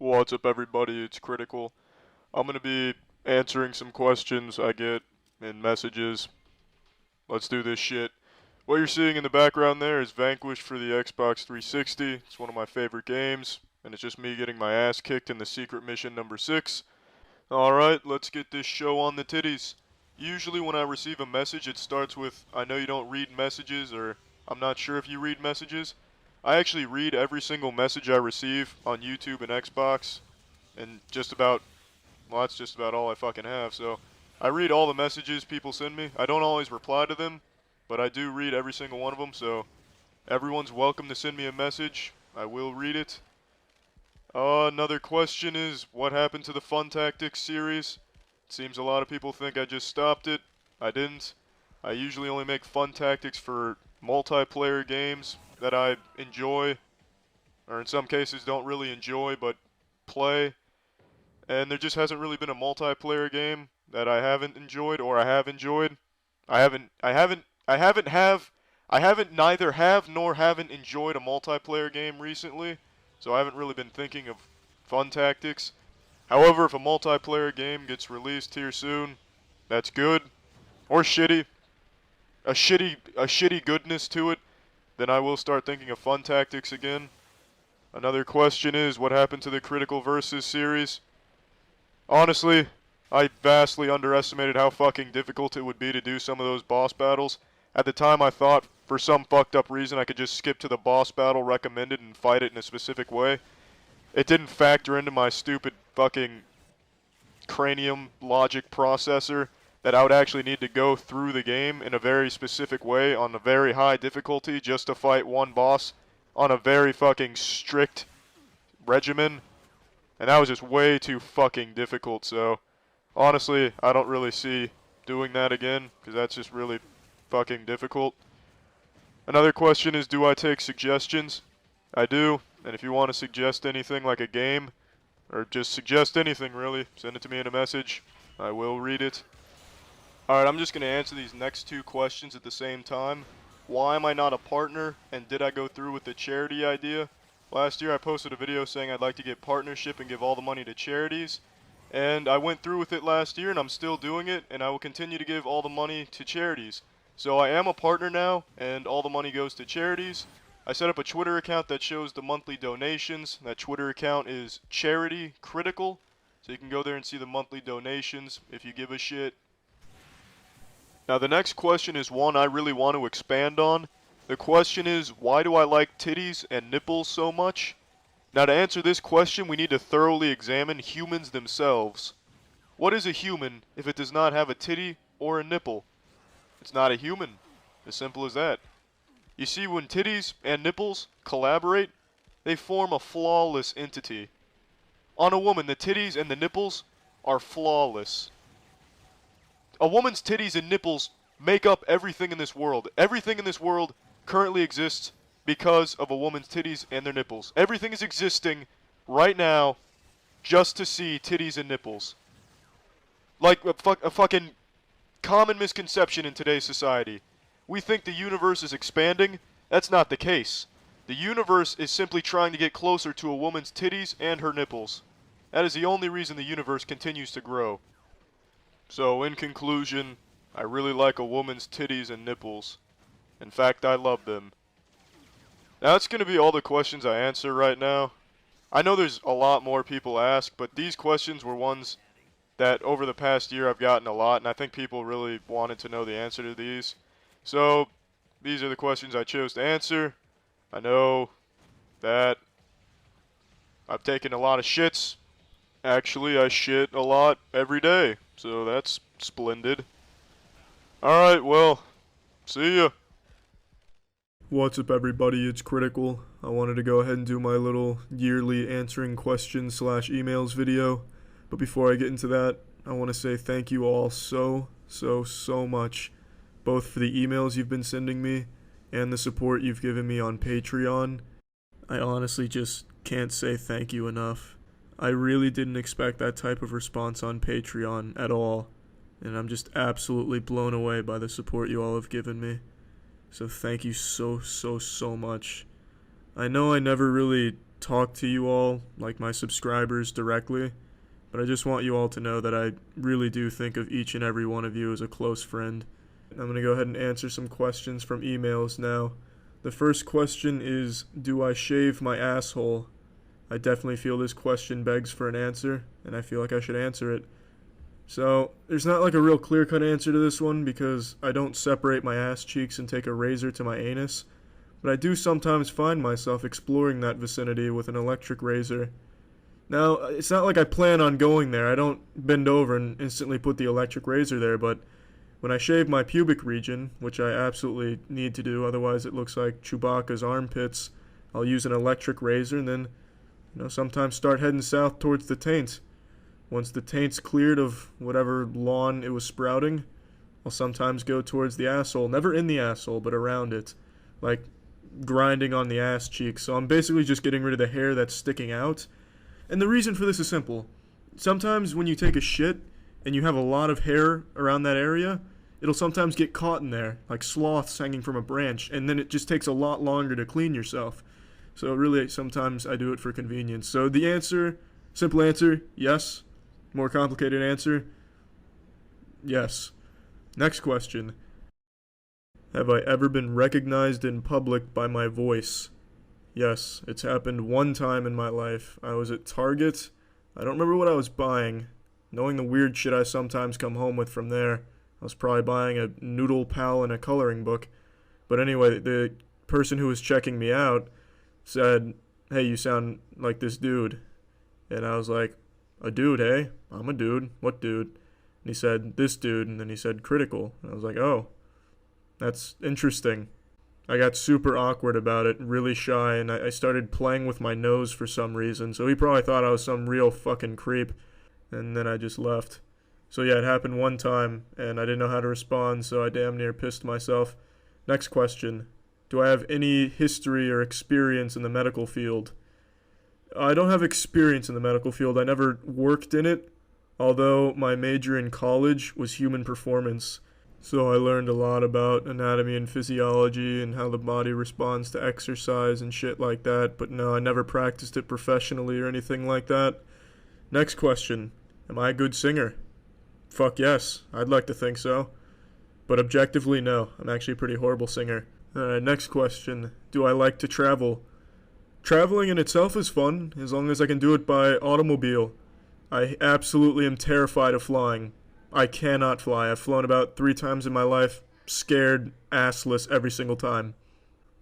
What's up, everybody? It's Critical. I'm gonna be answering some questions I get in messages. Let's do this shit. What you're seeing in the background there is Vanquish for the Xbox 360. It's one of my favorite games, and it's just me getting my ass kicked in the secret mission number 6. Alright, let's get this show on the titties. Usually when I receive a message, it starts with, I know you don't read messages, or I'm not sure if you read messages. I actually read every single message I receive on YouTube and Xbox, and that's just about all I fucking have, so I read all the messages people send me. I don't always reply to them, but I do read every single one of them, so everyone's welcome to send me a message. I will read it. Another question is, what happened to the Fun Tactics series? It seems a lot of people think I just stopped it. I didn't. I usually only make Fun Tactics for multiplayer games that I enjoy, or in some cases don't really enjoy, but play. And there just hasn't really been a multiplayer game that I haven't enjoyed, or I have enjoyed. I haven't neither have nor haven't enjoyed a multiplayer game recently, so I haven't really been thinking of Fun Tactics. However, if a multiplayer game gets released here soon, that's good. Or shitty. A shitty goodness to it, then I will start thinking of Fun Tactics again. Another question is, what happened to the Critical Versus series? Honestly, I vastly underestimated how fucking difficult it would be to do some of those boss battles. At the time I thought, for some fucked up reason, I could just skip to the boss battle recommended and fight it in a specific way. It didn't factor into my stupid fucking cranium logic processor that I would actually need to go through the game in a very specific way on a very high difficulty just to fight one boss on a very fucking strict regimen. And that was just way too fucking difficult, so honestly, I don't really see doing that again, because that's just really fucking difficult. Another question is, do I take suggestions? I do, and if you want to suggest anything like a game, or just suggest anything really, send it to me in a message. I will read it. Alright, I'm just going to answer these next two questions at the same time. Why am I not a partner, and did I go through with the charity idea? Last year I posted a video saying I'd like to get partnership and give all the money to charities. And I went through with it last year and I'm still doing it, and I will continue to give all the money to charities. So I am a partner now, and all the money goes to charities. I set up a Twitter account that shows the monthly donations. That Twitter account is Charity Critical. So you can go there and see the monthly donations if you give a shit. Now the next question is one I really want to expand on. The question is, why do I like titties and nipples so much? Now to answer this question, we need to thoroughly examine humans themselves. What is a human if it does not have a titty or a nipple? It's not a human. As simple as that. You see, when titties and nipples collaborate, they form a flawless entity. On a woman, the titties and the nipples are flawless. A woman's titties and nipples make up everything in this world. Everything in this world currently exists because of a woman's titties and their nipples. Everything is existing right now just to see titties and nipples. Like a fucking common misconception in today's society. We think the universe is expanding. That's not the case. The universe is simply trying to get closer to a woman's titties and her nipples. That is the only reason the universe continues to grow. So, in conclusion, I really like a woman's titties and nipples. In fact, I love them. Now, that's going to be all the questions I answer right now. I know there's a lot more people ask, but these questions were ones that over the past year I've gotten a lot, and I think people really wanted to know the answer to these. So, these are the questions I chose to answer. I know that I've taken a lot of shits. Actually, I shit a lot every day, so that's splendid. Alright, well, see ya. What's up, everybody? It's Critical. I wanted to go ahead and do my little yearly answering questions / emails video. But before I get into that, I want to say thank you all so much. Both for the emails you've been sending me and the support you've given me on Patreon. I honestly just can't say thank you enough. I really didn't expect that type of response on Patreon at all. And I'm just absolutely blown away by the support you all have given me. So thank you so much. I know I never really talk to you all, like my subscribers, directly, but I just want you all to know that I really do think of each and every one of you as a close friend. I'm going to go ahead and answer some questions from emails now. The first question is, do I shave my asshole? I definitely feel this question begs for an answer, and I feel like I should answer it. So, there's not like a real clear-cut answer to this one because I don't separate my ass cheeks and take a razor to my anus, but I do sometimes find myself exploring that vicinity with an electric razor. Now, it's not like I plan on going there. I don't bend over and instantly put the electric razor there, but when I shave my pubic region, which I absolutely need to do, otherwise it looks like Chewbacca's armpits, I'll use an electric razor and then, sometimes start heading south towards the taint. Once the taint's cleared of whatever lawn it was sprouting, I'll sometimes go towards the asshole. Never in the asshole, but around it. Like grinding on the ass cheeks. So I'm basically just getting rid of the hair that's sticking out. And the reason for this is simple. Sometimes when you take a shit and you have a lot of hair around that area, it'll sometimes get caught in there, like sloths hanging from a branch, and then it just takes a lot longer to clean yourself. So really, sometimes I do it for convenience. So the answer, simple answer, yes. More complicated answer, yes. Next question. Have I ever been recognized in public by my voice? Yes, it's happened one time in my life. I was at Target. I don't remember what I was buying. Knowing the weird shit I sometimes come home with from there, I was probably buying a noodle pal and a coloring book. But anyway, the person who was checking me out said, "Hey, you sound like this dude." And I was like, "A dude, hey? I'm a dude. What dude?" And he said, "This dude." And then he said, "Critical." And I was like, "Oh, that's interesting." I got super awkward about it, really shy, and I started playing with my nose for some reason. So he probably thought I was some real fucking creep. And then I just left. So yeah, it happened one time, and I didn't know how to respond, so I damn near pissed myself. Next question. Do I have any history or experience in the medical field? I don't have experience in the medical field. I never worked in it, although my major in college was human performance. So I learned a lot about anatomy and physiology and how the body responds to exercise and shit like that. But no, I never practiced it professionally or anything like that. Next question. Am I a good singer? Fuck yes. I'd like to think so. But objectively, no. I'm actually a pretty horrible singer. Alright, next question. Do I like to travel? Traveling in itself is fun, as long as I can do it by automobile. I absolutely am terrified of flying. I cannot fly. I've flown about 3 times in my life, scared, assless every single time.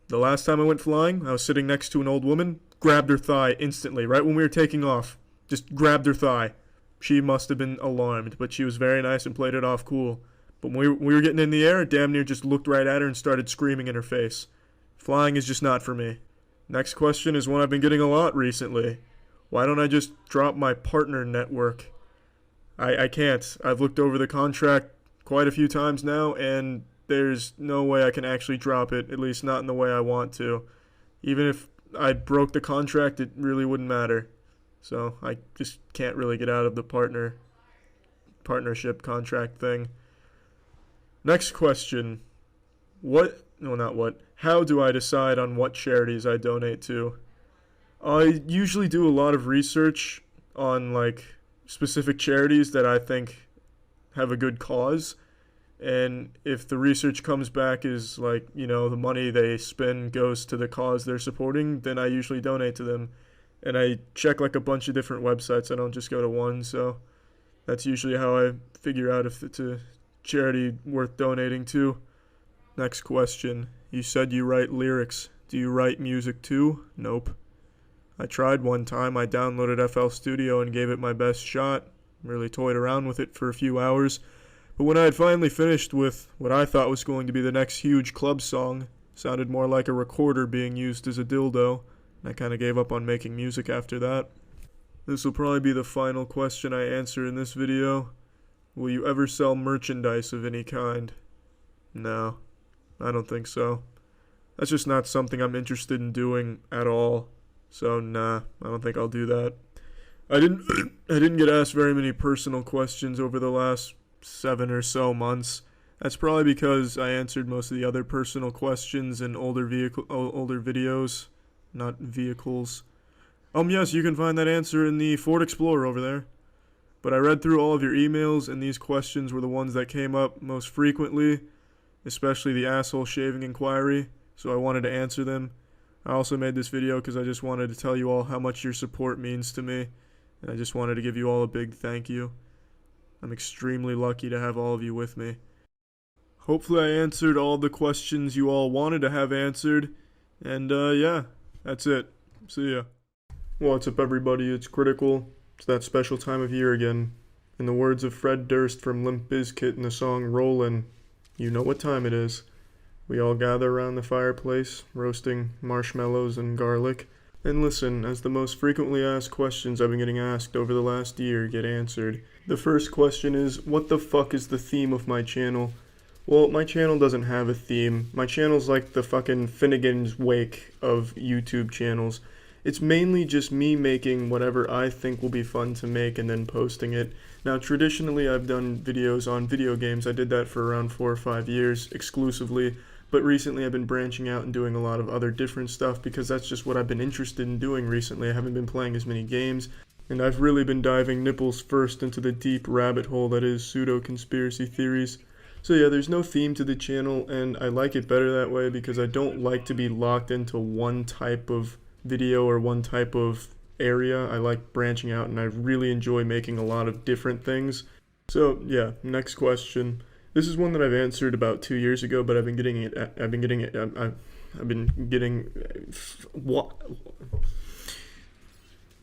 The last time I went flying, I was sitting next to an old woman, grabbed her thigh instantly, right when we were taking off. Just grabbed her thigh. She must have been alarmed, but she was very nice and played it off cool. But when we were getting in the air, damn near just looked right at her and started screaming in her face. Flying is just not for me. Next question is one I've been getting a lot recently. Why don't I just drop my partner network? I can't. I've looked over the contract quite a few times now, and there's no way I can actually drop it, at least not in the way I want to. Even if I broke the contract, it really wouldn't matter. So I just can't really get out of the partnership contract thing. Next question. How do I decide on what charities I donate to? I usually do a lot of research on specific charities that I think have a good cause. And if the research comes back is the money they spend goes to the cause they're supporting, then I usually donate to them. And I check a bunch of different websites. I don't just go to one, so that's usually how I figure out if it's a charity worth donating to. Next question. You said you write lyrics. Do you write music too? Nope. I tried one time. I downloaded FL Studio and gave it my best shot. Really toyed around with it for a few hours. But when I had finally finished with what I thought was going to be the next huge club song, sounded more like a recorder being used as a dildo. I kind of gave up on making music after that. This will probably be the final question I answer in this video. Will you ever sell merchandise of any kind? No, I don't think so. That's just not something I'm interested in doing at all. So nah, I don't think I'll do that. I didn't get asked very many personal questions over the last 7 or so months. That's probably because I answered most of the other personal questions in older videos. Not vehicles. Yes, you can find that answer in the Ford Explorer over there. But I read through all of your emails, and these questions were the ones that came up most frequently, especially the asshole shaving inquiry, so I wanted to answer them. I also made this video because I just wanted to tell you all how much your support means to me, and I just wanted to give you all a big thank you. I'm extremely lucky to have all of you with me. Hopefully I answered all the questions you all wanted to have answered, and yeah, that's it. See ya. What's up, everybody? It's Critical. It's that special time of year again. In the words of Fred Durst from Limp Bizkit in the song Rollin', you know what time it is. We all gather around the fireplace, roasting marshmallows and garlic, and listen as the most frequently asked questions I've been getting asked over the last year get answered. The first question is, what the fuck is the theme of my channel? Well, my channel doesn't have a theme. My channel's like the fucking Finnegan's Wake of YouTube channels. It's mainly just me making whatever I think will be fun to make and then posting it. Now, traditionally, I've done videos on video games. I did that for around 4 or 5 years exclusively, but recently I've been branching out and doing a lot of other different stuff because that's just what I've been interested in doing recently. I haven't been playing as many games, and I've really been diving nipples first into the deep rabbit hole that is pseudo-conspiracy theories. So yeah, there's no theme to the channel, and I like it better that way because I don't like to be locked into one type of video or one type of area. I like branching out, and I really enjoy making a lot of different things. So yeah, next question. This is one that I've answered about 2 years ago, but I've been getting what?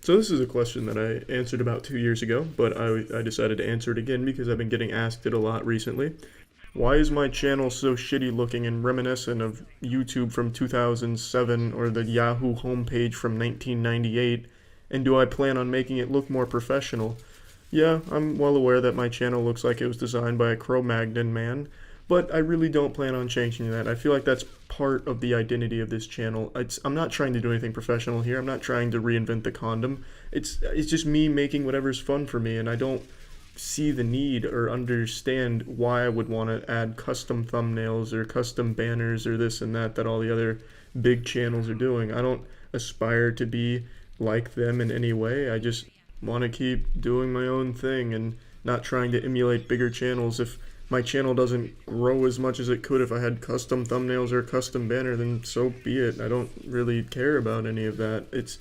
So this is a question that I answered about 2 years ago, but I decided to answer it again because I've been getting asked it a lot recently. Why is my channel so shitty looking and reminiscent of YouTube from 2007 or the Yahoo homepage from 1998, and do I plan on making it look more professional? Yeah, I'm well aware that my channel looks like it was designed by a Cro-Magnon man, but I really don't plan on changing that. I feel like that's part of the identity of this channel. I'm not trying to do anything professional here. I'm not trying to reinvent the condom. It's just me making whatever's fun for me, and I don't see the need or understand why I would want to add custom thumbnails or custom banners or this and that all the other big channels are doing. I don't aspire to be like them in any way. I just want to keep doing my own thing and not trying to emulate bigger channels. If my channel doesn't grow as much as it could if I had custom thumbnails or a custom banner, then so be it. I don't really care about any of that. It's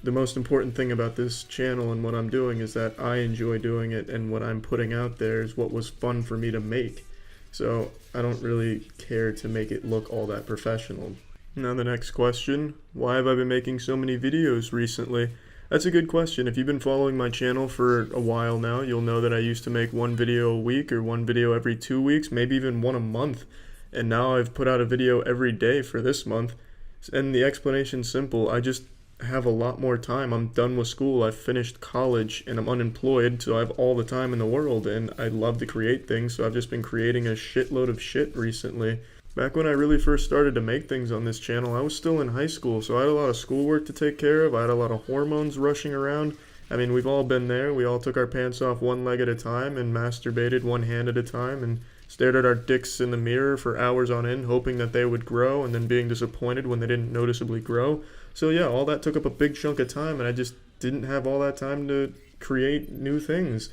the most important thing about this channel and what I'm doing is that I enjoy doing it, and what I'm putting out there is what was fun for me to make. So I don't really care to make it look all that professional. Now the next question, why have I been making so many videos recently? That's a good question. If you've been following my channel for a while now, you'll know that I used to make one video a week or one video every 2 weeks, maybe even one a month. And now I've put out a video every day for this month. And the explanation's simple. I just have a lot more time. I'm done with school. I've finished college and I'm unemployed, so I have all the time in the world, and I love to create things, so I've just been creating a shitload of shit recently. Back when I really first started to make things on this channel, I was still in high school, so I had a lot of schoolwork to take care of. I had a lot of hormones rushing around. I mean, we've all been there. We all took our pants off one leg at a time and masturbated one hand at a time and stared at our dicks in the mirror for hours on end, hoping that they would grow and then being disappointed when they didn't noticeably grow. So yeah, all that took up a big chunk of time, and I just didn't have all that time to create new things.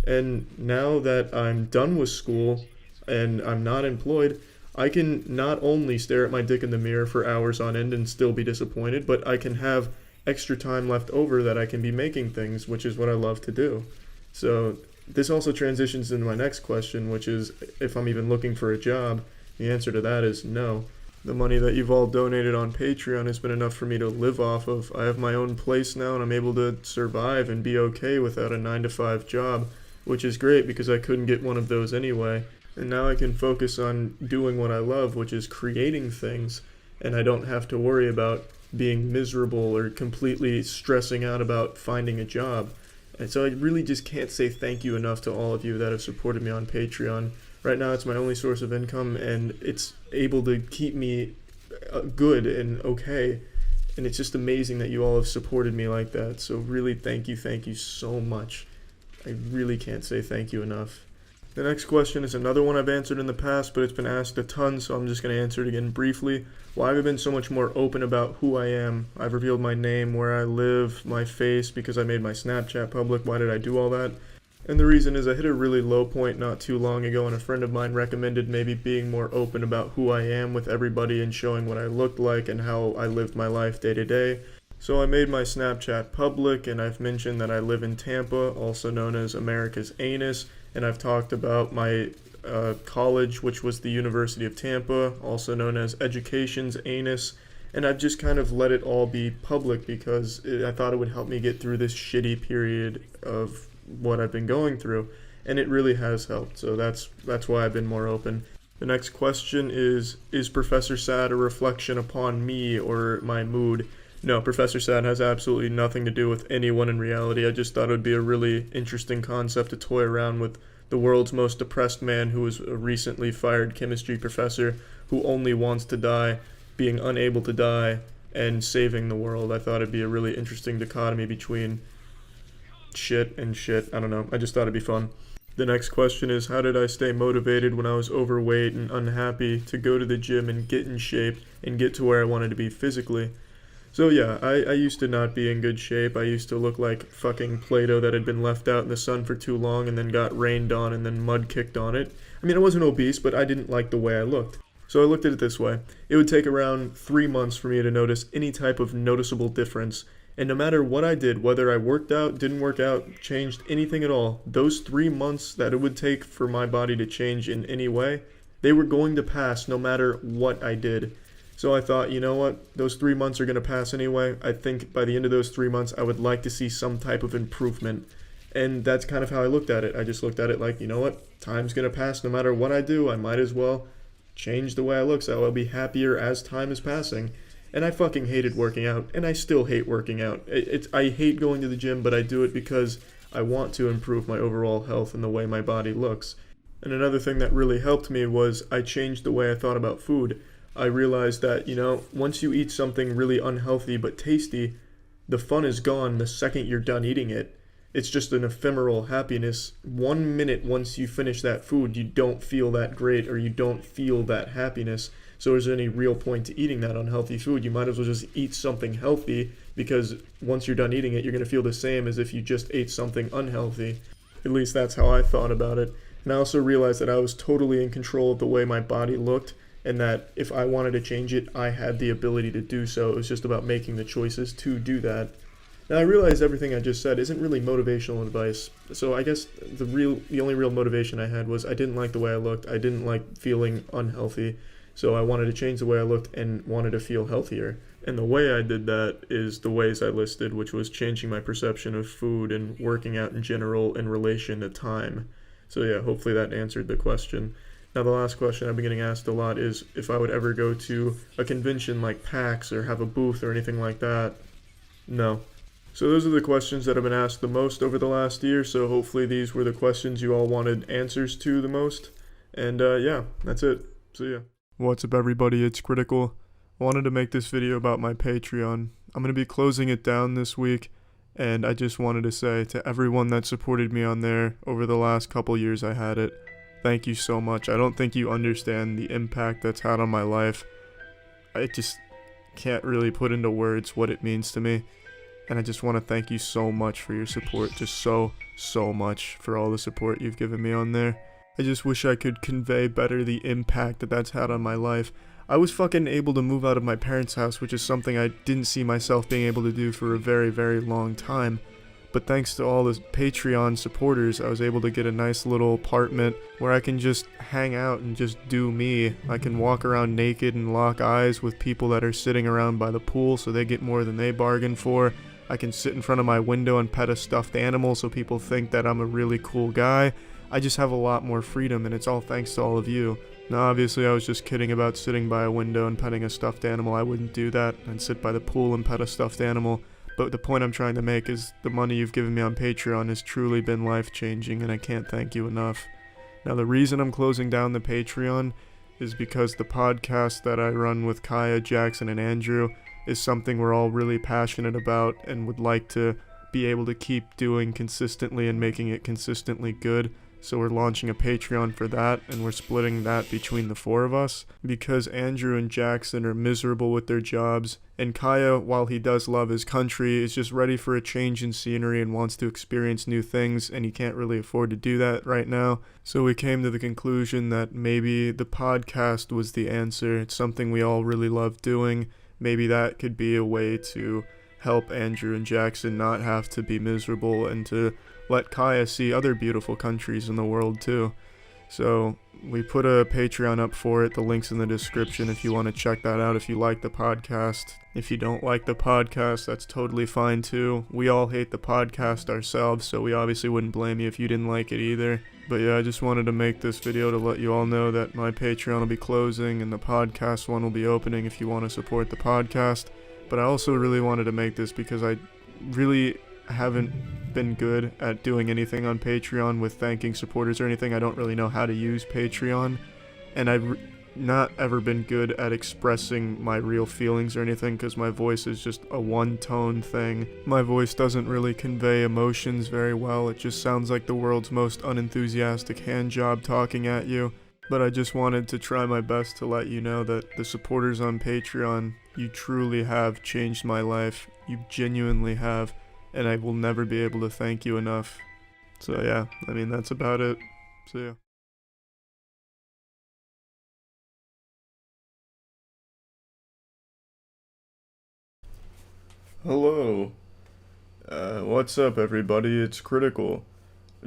And now that I'm done with school and I'm not employed, I can not only stare at my dick in the mirror for hours on end and still be disappointed, but I can have extra time left over that I can be making things, which is what I love to do. So this also transitions into my next question, which is if I'm even looking for a job. The answer to that is no. The money that you've all donated on Patreon has been enough for me to live off of. I have my own place now, and I'm able to survive and be okay without a 9-to-5 job, which is great because I couldn't get one of those anyway. And now I can focus on doing what I love, which is creating things, and I don't have to worry about being miserable or completely stressing out about finding a job. And so I really just can't say thank you enough to all of you that have supported me on Patreon. Right now it's my only source of income, and it's able to keep me good and okay. And it's just amazing that you all have supported me like that. So really thank you so much. I really can't say thank you enough. The next question is another one I've answered in the past, but it's been asked a ton, so I'm just going to answer it again briefly. Why have I been so much more open about who I am? I've revealed my name, where I live, my face, because I made my Snapchat public. Why did I do all that? And the reason is I hit a really low point not too long ago, and a friend of mine recommended maybe being more open about who I am with everybody and showing what I looked like and how I lived my life day to day. So I made my Snapchat public, and I've mentioned that I live in Tampa, also known as America's Anus, and I've talked about my college, which was the University of Tampa, also known as Education's Anus, and I've just kind of let it all be public because I thought it would help me get through this shitty period of what I've been going through, and it really has helped, so that's why I've been more open. The next question is Professor Sad a reflection upon me or my mood? No, Professor Sad has absolutely nothing to do with anyone in reality. I just thought it would be a really interesting concept to toy around with the world's most depressed man who was a recently fired chemistry professor who only wants to die, being unable to die, and saving the world. I thought it'd be a really interesting dichotomy between shit and shit. I don't know. I just thought it'd be fun. The next question is, how did I stay motivated when I was overweight and unhappy to go to the gym and get in shape and get to where I wanted to be physically? So yeah, I used to not be in good shape. I used to look like fucking Play-Doh that had been left out in the sun for too long and then got rained on and then mud kicked on it. I mean, I wasn't obese, but I didn't like the way I looked. So I looked at it this way. It would take around 3 months for me to notice any type of noticeable difference. And no matter what I did, whether I worked out, didn't work out, changed anything at all, those 3 months that it would take for my body to change in any way, they were going to pass no matter what I did. So I thought, you know what, those 3 months are going to pass anyway. I think by the end of those 3 months, I would like to see some type of improvement. And that's kind of how I looked at it. I just looked at it like, you know what, time's going to pass no matter what I do. I might as well change the way I look so I'll be happier as time is passing. And I fucking hated working out, and I still hate working out. I hate going to the gym, but I do it because I want to improve my overall health and the way my body looks. And another thing that really helped me was I changed the way I thought about food. I realized that, you know, once you eat something really unhealthy but tasty, the fun is gone the second you're done eating it. It's just an ephemeral happiness. 1 minute once you finish that food, you don't feel that great or you don't feel that happiness. So is there any real point to eating that unhealthy food? You might as well just eat something healthy because once you're done eating it, you're going to feel the same as if you just ate something unhealthy. At least that's how I thought about it. And I also realized that I was totally in control of the way my body looked, and that if I wanted to change it, I had the ability to do so. It was just about making the choices to do that. Now I realize everything I just said isn't really motivational advice, so I guess the only real motivation I had was I didn't like the way I looked, I didn't like feeling unhealthy, so I wanted to change the way I looked and wanted to feel healthier. And the way I did that is the ways I listed, which was changing my perception of food and working out in general in relation to time. So yeah, hopefully that answered the question. Now the last question I've been getting asked a lot is if I would ever go to a convention like PAX or have a booth or anything like that. No. So those are the questions that have been asked the most over the last year, so hopefully these were the questions you all wanted answers to the most. And yeah, that's it. So yeah. What's up everybody, it's Critical. I wanted to make this video about my Patreon. I'm going to be closing it down this week, and I just wanted to say to everyone that supported me on there over the last couple years I had it, thank you so much. I don't think you understand the impact that's had on my life. I just can't really put into words what it means to me. And I just want to thank you so much for your support. Just so much for all the support you've given me on there. I just wish I could convey better the impact that that's had on my life. I was fucking able to move out of my parents' house, which is something I didn't see myself being able to do for a very, very long time. But thanks to all the Patreon supporters, I was able to get a nice little apartment where I can just hang out and just do me. I can walk around naked and lock eyes with people that are sitting around by the pool so they get more than they bargained for. I can sit in front of my window and pet a stuffed animal so people think that I'm a really cool guy. I just have a lot more freedom, and it's all thanks to all of you. Now obviously I was just kidding about sitting by a window and petting a stuffed animal. I wouldn't do that and sit by the pool and pet a stuffed animal. But the point I'm trying to make is the money you've given me on Patreon has truly been life-changing, and I can't thank you enough. Now the reason I'm closing down the Patreon is because the podcast that I run with Kaya, Jackson, and Andrew is something we're all really passionate about and would like to be able to keep doing consistently and making it consistently good. So we're launching a Patreon for that, and we're splitting that between the four of us, because Andrew and Jackson are miserable with their jobs, and Kaya, while he does love his country, is just ready for a change in scenery and wants to experience new things, and he can't really afford to do that right now. So we came to the conclusion that maybe the podcast was the answer. It's something we all really love doing. Maybe that could be a way to help Andrew and Jackson not have to be miserable, and to let Kaya see other beautiful countries in the world too. So we put a Patreon up for it. The link's in the description if you want to check that out if you like the podcast. If you don't like the podcast, that's totally fine too. We all hate the podcast ourselves, so we obviously wouldn't blame you if you didn't like it either. But yeah, I just wanted to make this video to let you all know that my Patreon will be closing and the podcast one will be opening if you want to support the podcast. But I also really wanted to make this because I really haven't been good at doing anything on Patreon with thanking supporters or anything. I don't really know how to use Patreon, and I've not ever been good at expressing my real feelings or anything because my voice is just a one-tone thing. My voice doesn't really convey emotions very well. It just sounds like the world's most unenthusiastic handjob talking at you. But I just wanted to try my best to let you know that the supporters on Patreon, you truly have changed my life. You genuinely have. And I will never be able to thank you enough. So yeah, I mean, that's about it. See ya. Hello. What's up, everybody? It's Critical.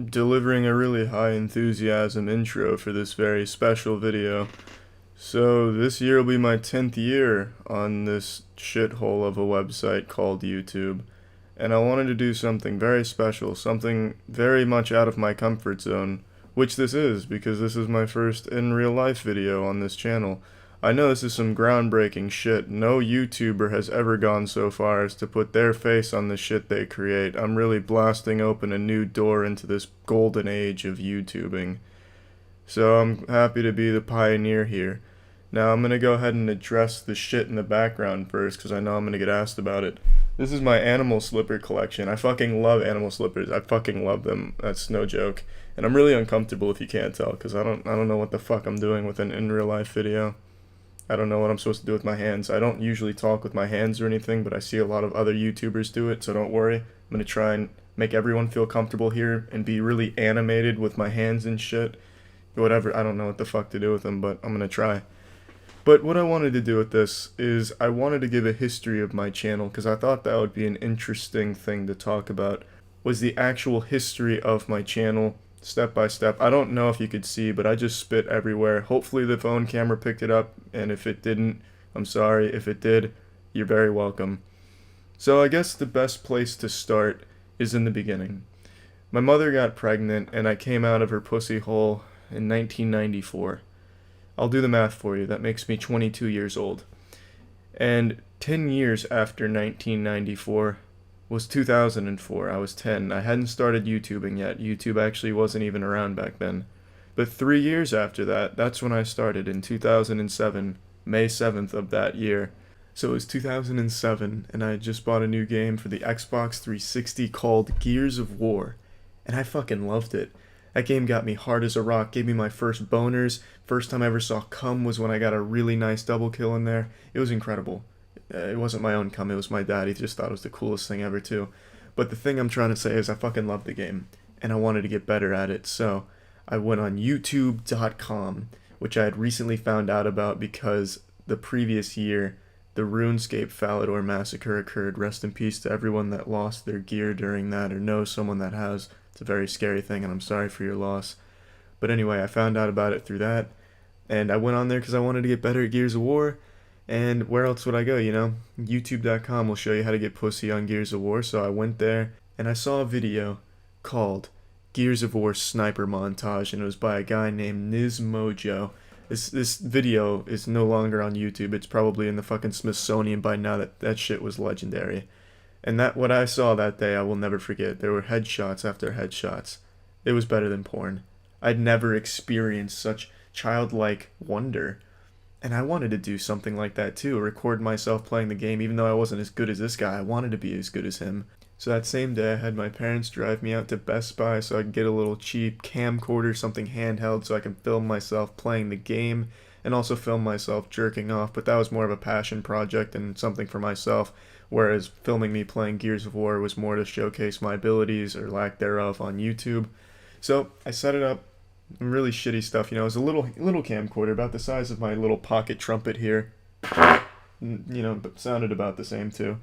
Delivering a really high enthusiasm intro for this very special video. So this year will be my 10th year on this shithole of a website called YouTube. And I wanted to do something very special, something very much out of my comfort zone, which this is, because this is my first in real life video on this channel. I know this is some groundbreaking shit. No YouTuber has ever gone so far as to put their face on the shit they create. I'm really blasting open a new door into this golden age of YouTubing. So I'm happy to be the pioneer here. Now I'm gonna go ahead and address the shit in the background first, because I know I'm gonna get asked about it. This is my animal slipper collection. I fucking love animal slippers. I fucking love them. That's no joke. And I'm really uncomfortable if you can't tell, because I don't know what the fuck I'm doing with an in real life video. I don't know what I'm supposed to do with my hands. I don't usually talk with my hands or anything, but I see a lot of other YouTubers do it, so don't worry. I'm gonna try and make everyone feel comfortable here and be really animated with my hands and shit. Whatever, I don't know what the fuck to do with them, but I'm gonna try. But what I wanted to do with this is I wanted to give a history of my channel, because I thought that would be an interesting thing to talk about, was the actual history of my channel, step by step. I don't know if you could see, but I just spit everywhere. Hopefully the phone camera picked it up, and if it didn't, I'm sorry. If it did, you're very welcome. So I guess the best place to start is in the beginning. My mother got pregnant, and I came out of her pussy hole in 1994. I'll do the math for you. That makes me 22 years old. And 10 years after 1994 was 2004. I was 10. I hadn't started YouTubing yet. YouTube actually wasn't even around back then. But 3 years after that, that's when I started in 2007, May 7th of that year. So it was 2007, and I had just bought a new game for the Xbox 360 called Gears of War. And I fucking loved it. That game got me hard as a rock, gave me my first boners. First time I ever saw cum was when I got a really nice double kill in there. It was incredible. It wasn't my own cum, it was my dad. He just thought it was the coolest thing ever too. But the thing I'm trying to say is I fucking loved the game, and I wanted to get better at it, so I went on YouTube.com, which I had recently found out about because the previous year, the RuneScape Falador massacre occurred. Rest in peace to everyone that lost their gear during that or knows someone that has. It's a very scary thing, and I'm sorry for your loss. But anyway, I found out about it through that, and I went on there because I wanted to get better at Gears of War, and where else would I go, you know? YouTube.com will show you how to get pussy on Gears of War, so I went there, and I saw a video called Gears of War Sniper Montage, and it was by a guy named Nizmojo. This video is no longer on YouTube. It's probably in the fucking Smithsonian by now. That shit was legendary. And that what I saw that day, I will never forget. There were headshots after headshots. It was better than porn. I'd never experienced such childlike wonder. And I wanted to do something like that too, record myself playing the game, even though I wasn't as good as this guy. I wanted to be as good as him. So that same day, I had my parents drive me out to Best Buy so I could get a little cheap camcorder, something handheld, so I can film myself playing the game and also film myself jerking off. But that was more of a passion project and something for myself, whereas filming me playing Gears of War was more to showcase my abilities or lack thereof on YouTube. So I set it up, really shitty stuff. You know, it was a little camcorder about the size of my little pocket trumpet here. You know, but sounded about the same too.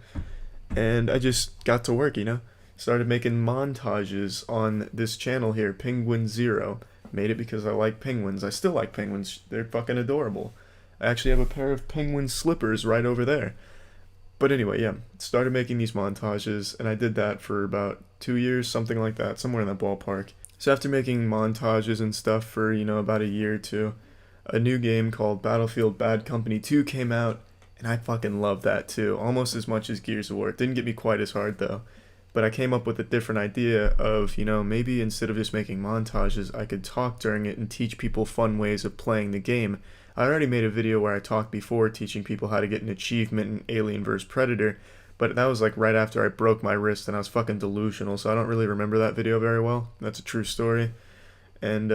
And I just got to work, you know. Started making montages on this channel here, penguinz0. Made it because I like penguins. I still like penguins. They're fucking adorable. I actually have a pair of penguin slippers right over there. But anyway, yeah, started making these montages, and I did that for about 2 years, something like that, somewhere in that ballpark. So after making montages and stuff for, you know, about a year or two, a new game called Battlefield Bad Company 2 came out, and I fucking love that too, almost as much as Gears of War. It didn't get me quite as hard though. But I came up with a different idea of, you know, maybe instead of just making montages, I could talk during it and teach people fun ways of playing the game. I already made a video where I talked before teaching people how to get an achievement in Alien vs. Predator, but that was like right after I broke my wrist and I was fucking delusional, so I don't really remember that video very well. That's a true story. And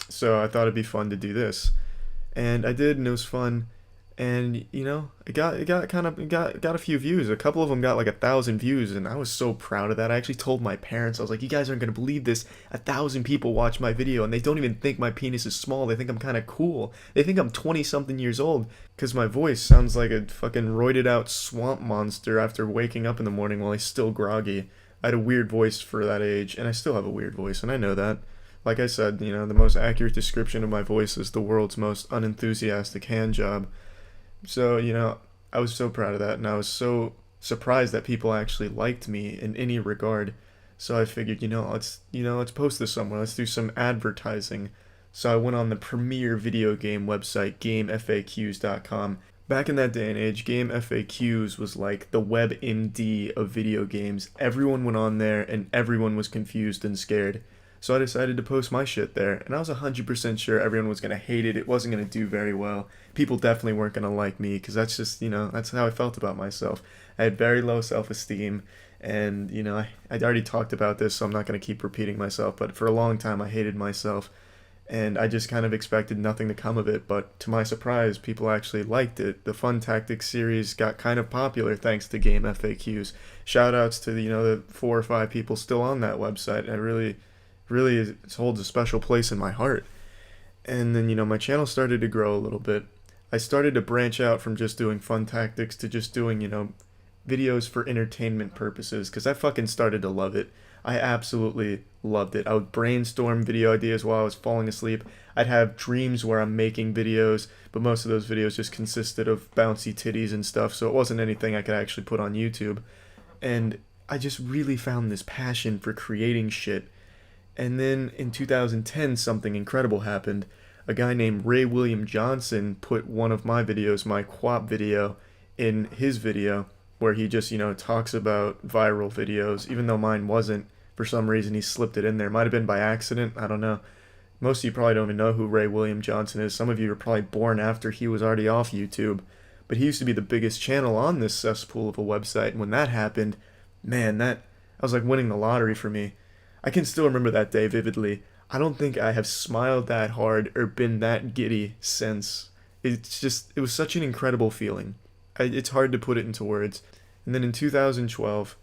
so I thought it'd be fun to do this. And I did, and it was fun. And you know, it got a few views. A couple of them got like 1,000 views, and I was so proud of that. I actually told my parents, I was like, "You guys aren't gonna believe this. 1,000 people watch my video, and they don't even think my penis is small. They think I'm kind of cool. They think I'm 20-something years old, because my voice sounds like a fucking roided out swamp monster after waking up in the morning while he's still groggy. I had a weird voice for that age, and I still have a weird voice, and I know that. Like I said, you know, the most accurate description of my voice is the world's most unenthusiastic hand job." So, you know, I was so proud of that, and I was so surprised that people actually liked me in any regard. So I figured, let's post this somewhere. Let's do some advertising. So I went on the premier video game website, GameFAQs.com. Back in that day and age, GameFAQs was like the WebMD of video games. Everyone went on there, and everyone was confused and scared. So I decided to post my shit there, and I was 100% sure everyone was going to hate it. It wasn't going to do very well. People definitely weren't going to like me, because that's just, that's how I felt about myself. I had very low self-esteem, and, I'd already talked about this, so I'm not going to keep repeating myself, but for a long time I hated myself, and I just kind of expected nothing to come of it, but to my surprise, people actually liked it. The Fun Tactics series got kind of popular thanks to Game FAQs. Shoutouts to, the 4 or 5 people still on that website. I really holds a special place in my heart. And then, my channel started to grow a little bit. I started to branch out from just doing fun tactics to just doing, videos for entertainment purposes, because I fucking started to love it. I absolutely loved it. I would brainstorm video ideas while I was falling asleep. I'd have dreams where I'm making videos, but most of those videos just consisted of bouncy titties and stuff, so it wasn't anything I could actually put on YouTube. And I just really found this passion for creating shit. And then in 2010, something incredible happened. A guy named Ray William Johnson put one of my videos, my QWOP video, in his video, where he just, talks about viral videos, even though mine wasn't. For some reason, he slipped it in there. Might have been by accident, I don't know. Most of you probably don't even know who Ray William Johnson is. Some of you were probably born after he was already off YouTube. But he used to be the biggest channel on this cesspool of a website, and when that happened, man, I was like winning the lottery for me. I can still remember that day vividly. I don't think I have smiled that hard or been that giddy since. It was such an incredible feeling. It's hard to put it into words. And then in 2012,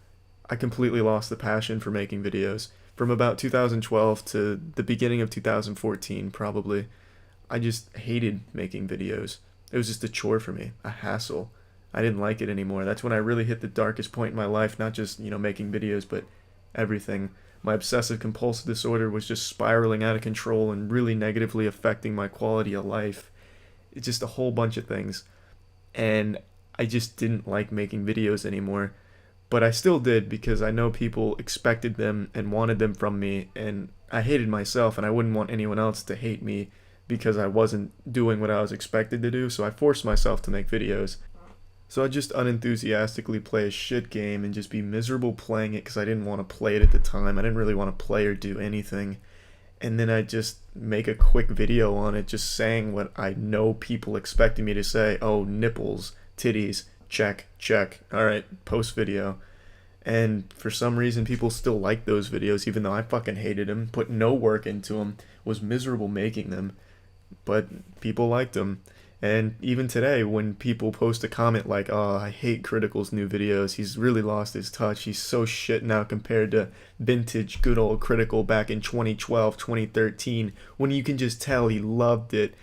I completely lost the passion for making videos. From about 2012 to the beginning of 2014, probably, I just hated making videos. It was just a chore for me, a hassle. I didn't like it anymore. That's when I really hit the darkest point in my life, not just, making videos, but everything. My obsessive-compulsive disorder was just spiraling out of control and really negatively affecting my quality of life. It's just a whole bunch of things. And I just didn't like making videos anymore. But I still did, because I know people expected them and wanted them from me, and I hated myself, and I wouldn't want anyone else to hate me because I wasn't doing what I was expected to do, so I forced myself to make videos. So I'd just unenthusiastically play a shit game and just be miserable playing it because I didn't want to play it at the time. I didn't really want to play or do anything. And then I'd just make a quick video on it, just saying what I know people expected me to say. Oh, nipples, titties, check, check. Alright, post video. And for some reason, people still like those videos, even though I fucking hated them, put no work into them, was miserable making them. But people liked them. And even today, when people post a comment like, "Oh, I hate Critical's new videos. He's really lost his touch. He's so shit now compared to vintage good old Critical back in 2012, 2013, when you can just tell he loved it."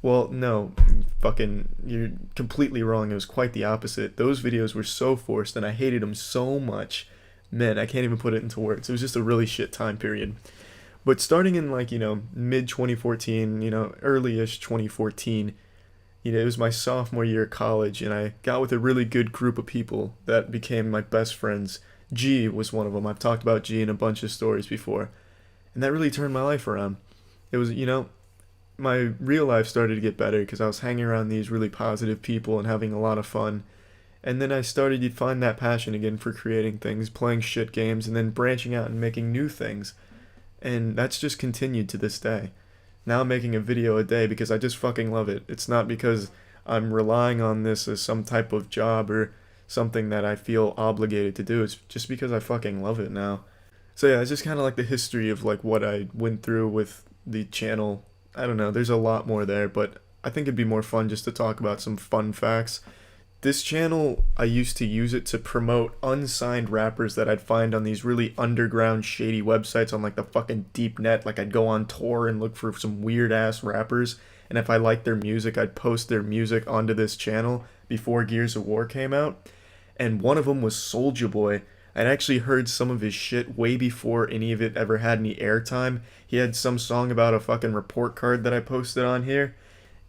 Well, no, fucking, you're completely wrong. It was quite the opposite. Those videos were so forced, and I hated them so much. Man, I can't even put it into words. It was just a really shit time period. But starting in, like, mid 2014, early-ish 2014, it was my sophomore year of college, and I got with a really good group of people that became my best friends. G was one of them. I've talked about G in a bunch of stories before. And that really turned my life around. It was, my real life started to get better because I was hanging around these really positive people and having a lot of fun. And then I started to find that passion again for creating things, playing shit games, and then branching out and making new things. And that's just continued to this day. Now I'm making a video a day because I just fucking love it. It's not because I'm relying on this as some type of job or something that I feel obligated to do. It's just because I fucking love it now. So yeah, it's just kind of like the history of like what I went through with the channel. I don't know, there's a lot more there, but I think it'd be more fun just to talk about some fun facts. This channel, I used to use it to promote unsigned rappers that I'd find on these really underground, shady websites on like the fucking deep net. Like I'd go on tour and look for some weird ass rappers, and if I liked their music, I'd post their music onto this channel before Gears of War came out. And one of them was Soulja Boy. I'd actually heard some of his shit way before any of it ever had any airtime. He had some song about a fucking report card that I posted on here.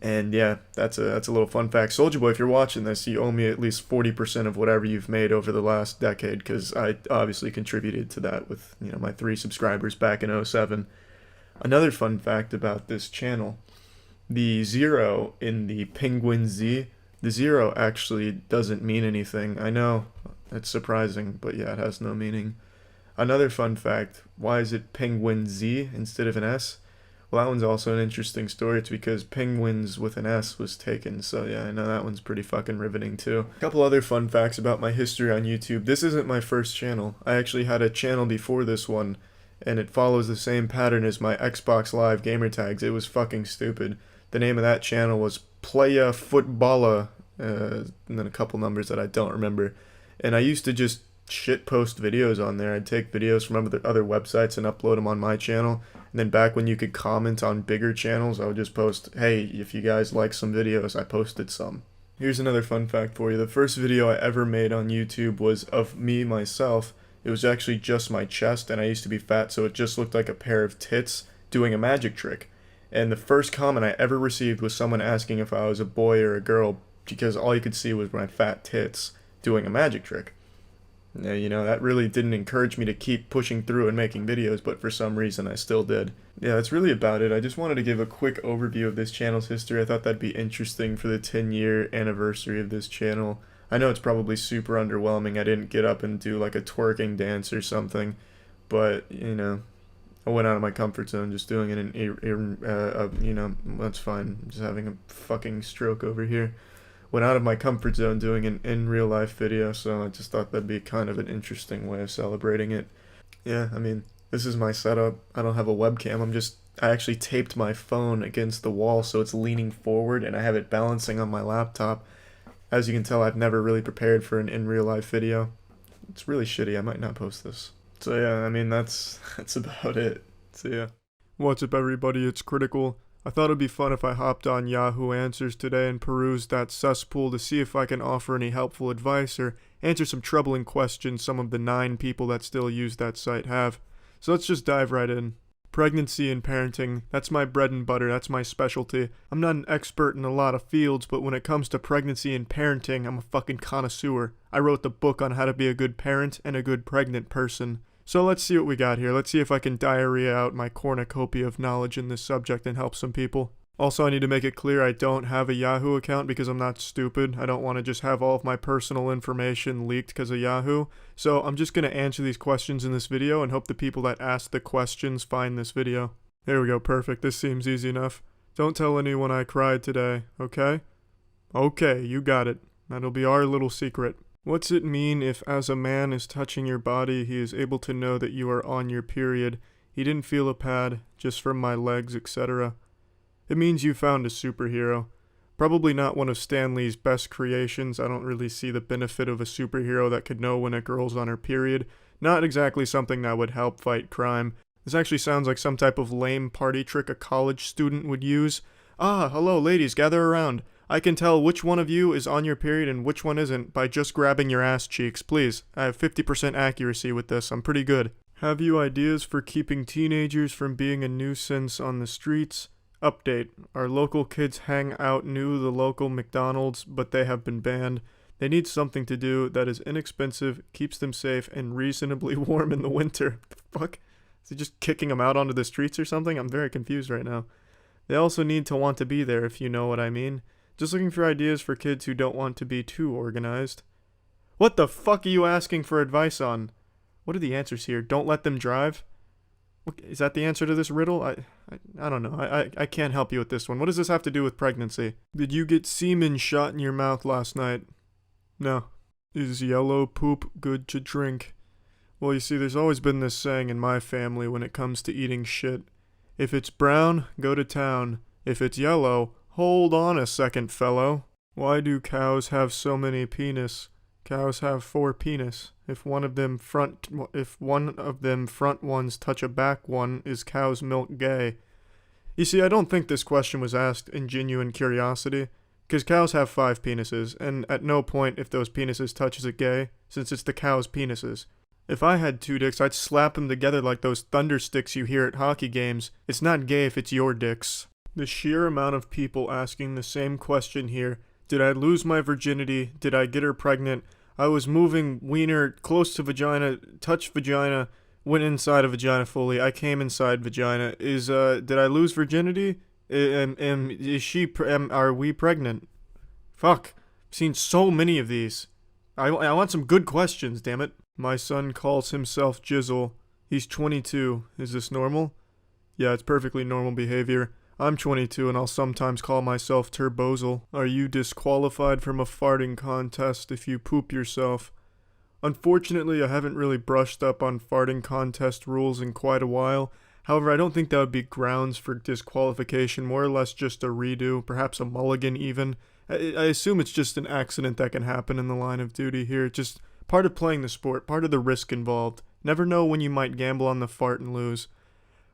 And yeah, that's a little fun fact. Soulja Boy, if you're watching this, you owe me at least 40% of whatever you've made over the last decade, because I obviously contributed to that with, my 3 subscribers back in '07. Another fun fact about this channel, the 0 in the penguinz0, the 0 actually doesn't mean anything. I know, it's surprising, but yeah, it has no meaning. Another fun fact, why is it penguinz instead of an S? Well, that one's also an interesting story. It's because penguins with an S was taken, so yeah, I know that one's pretty fucking riveting too. A couple other fun facts about my history on YouTube. This isn't my first channel. I actually had a channel before this one, and it follows the same pattern as my Xbox Live gamer tags. It was fucking stupid. The name of that channel was Playa Footballa, and then a couple numbers that I don't remember. And I used to just shit post videos on there. I'd take videos from other websites and upload them on my channel. And then back when you could comment on bigger channels, I would just post, "Hey, if you guys like some videos, I posted some." Here's another fun fact for you. The first video I ever made on YouTube was of me myself. It was actually just my chest, and I used to be fat, so it just looked like a pair of tits doing a magic trick. And the first comment I ever received was someone asking if I was a boy or a girl, because all you could see was my fat tits doing a magic trick. Now, that really didn't encourage me to keep pushing through and making videos, but for some reason I still did. Yeah, that's really about it. I just wanted to give a quick overview of this channel's history. I thought that'd be interesting for the 10-year anniversary of this channel. I know it's probably super underwhelming. I didn't get up and do like a twerking dance or something, but, I went out of my comfort zone just doing it in, that's fine. I'm just having a fucking stroke over here. Went out of my comfort zone doing an in real life video, so I just thought that'd be kind of an interesting way of celebrating it. Yeah, this is my setup. I don't have a webcam. I actually taped my phone against the wall so it's leaning forward, and I have it balancing on my laptop. As you can tell, I've never really prepared for an in real life video. It's really shitty. I might not post this. So yeah, that's about it. So yeah. What's up, everybody? It's Critical. I thought it'd be fun if I hopped on Yahoo Answers today and perused that cesspool to see if I can offer any helpful advice or answer some troubling questions some of the 9 people that still use that site have. So let's just dive right in. Pregnancy and parenting, that's my bread and butter, that's my specialty. I'm not an expert in a lot of fields, but when it comes to pregnancy and parenting, I'm a fucking connoisseur. I wrote the book on how to be a good parent and a good pregnant person. So let's see what we got here. Let's see if I can diarrhea out my cornucopia of knowledge in this subject and help some people. Also, I need to make it clear I don't have a Yahoo account because I'm not stupid. I don't want to just have all of my personal information leaked because of Yahoo. So I'm just going to answer these questions in this video and hope the people that asked the questions find this video. There we go, perfect. This seems easy enough. Don't tell anyone I cried today, okay? Okay, you got it. That'll be our little secret. What's it mean if as a man is touching your body, he is able to know that you are on your period? He didn't feel a pad, just from my legs, etc. It means you found a superhero. Probably not one of Stan Lee's best creations. I don't really see the benefit of a superhero that could know when a girl's on her period. Not exactly something that would help fight crime. This actually sounds like some type of lame party trick a college student would use. Ah, hello ladies, gather around. I can tell which one of you is on your period and which one isn't by just grabbing your ass cheeks. Please, I have 50% accuracy with this. I'm pretty good. Have you ideas for keeping teenagers from being a nuisance on the streets? Update. Our local kids hang out near the local McDonald's, but they have been banned. They need something to do that is inexpensive, keeps them safe, and reasonably warm in the winter. The fuck? Is he just kicking them out onto the streets or something? I'm very confused right now. They also need to want to be there, if you know what I mean. Just looking for ideas for kids who don't want to be too organized. What the fuck are you asking for advice on? What are the answers here? Don't let them drive? Is that the answer to this riddle? I don't know. I can't help you with this one. What does this have to do with pregnancy? Did you get semen shot in your mouth last night? No. Is yellow poop good to drink? Well, you see, there's always been this saying in my family when it comes to eating shit. If it's brown, go to town. If it's yellow, hold on a second, fellow. Why do cows have so many penis? Cows have 4 penis. If one of them front ones touch a back one, is cow's milk gay? You see, I don't think this question was asked in genuine curiosity, because cows have 5 penises, and at no point if those penises touch is it gay, since it's the cow's penises. If I had 2 dicks, I'd slap them together like those thunder sticks you hear at hockey games. It's not gay if it's your dicks. The sheer amount of people asking the same question here. Did I lose my virginity? Did I get her pregnant? I was moving wiener close to vagina, touched vagina, went inside of vagina fully. I came inside vagina. Did I lose virginity? Are we pregnant? Fuck. I've seen so many of these. I want some good questions, damn it. My son calls himself Jizzle. He's 22. Is this normal? Yeah, it's perfectly normal behavior. I'm 22 and I'll sometimes call myself Turbozal. Are you disqualified from a farting contest if you poop yourself? Unfortunately, I haven't really brushed up on farting contest rules in quite a while. However, I don't think that would be grounds for disqualification, more or less just a redo, perhaps a mulligan even. I assume it's just an accident that can happen in the line of duty here, just part of playing the sport, part of the risk involved. Never know when you might gamble on the fart and lose.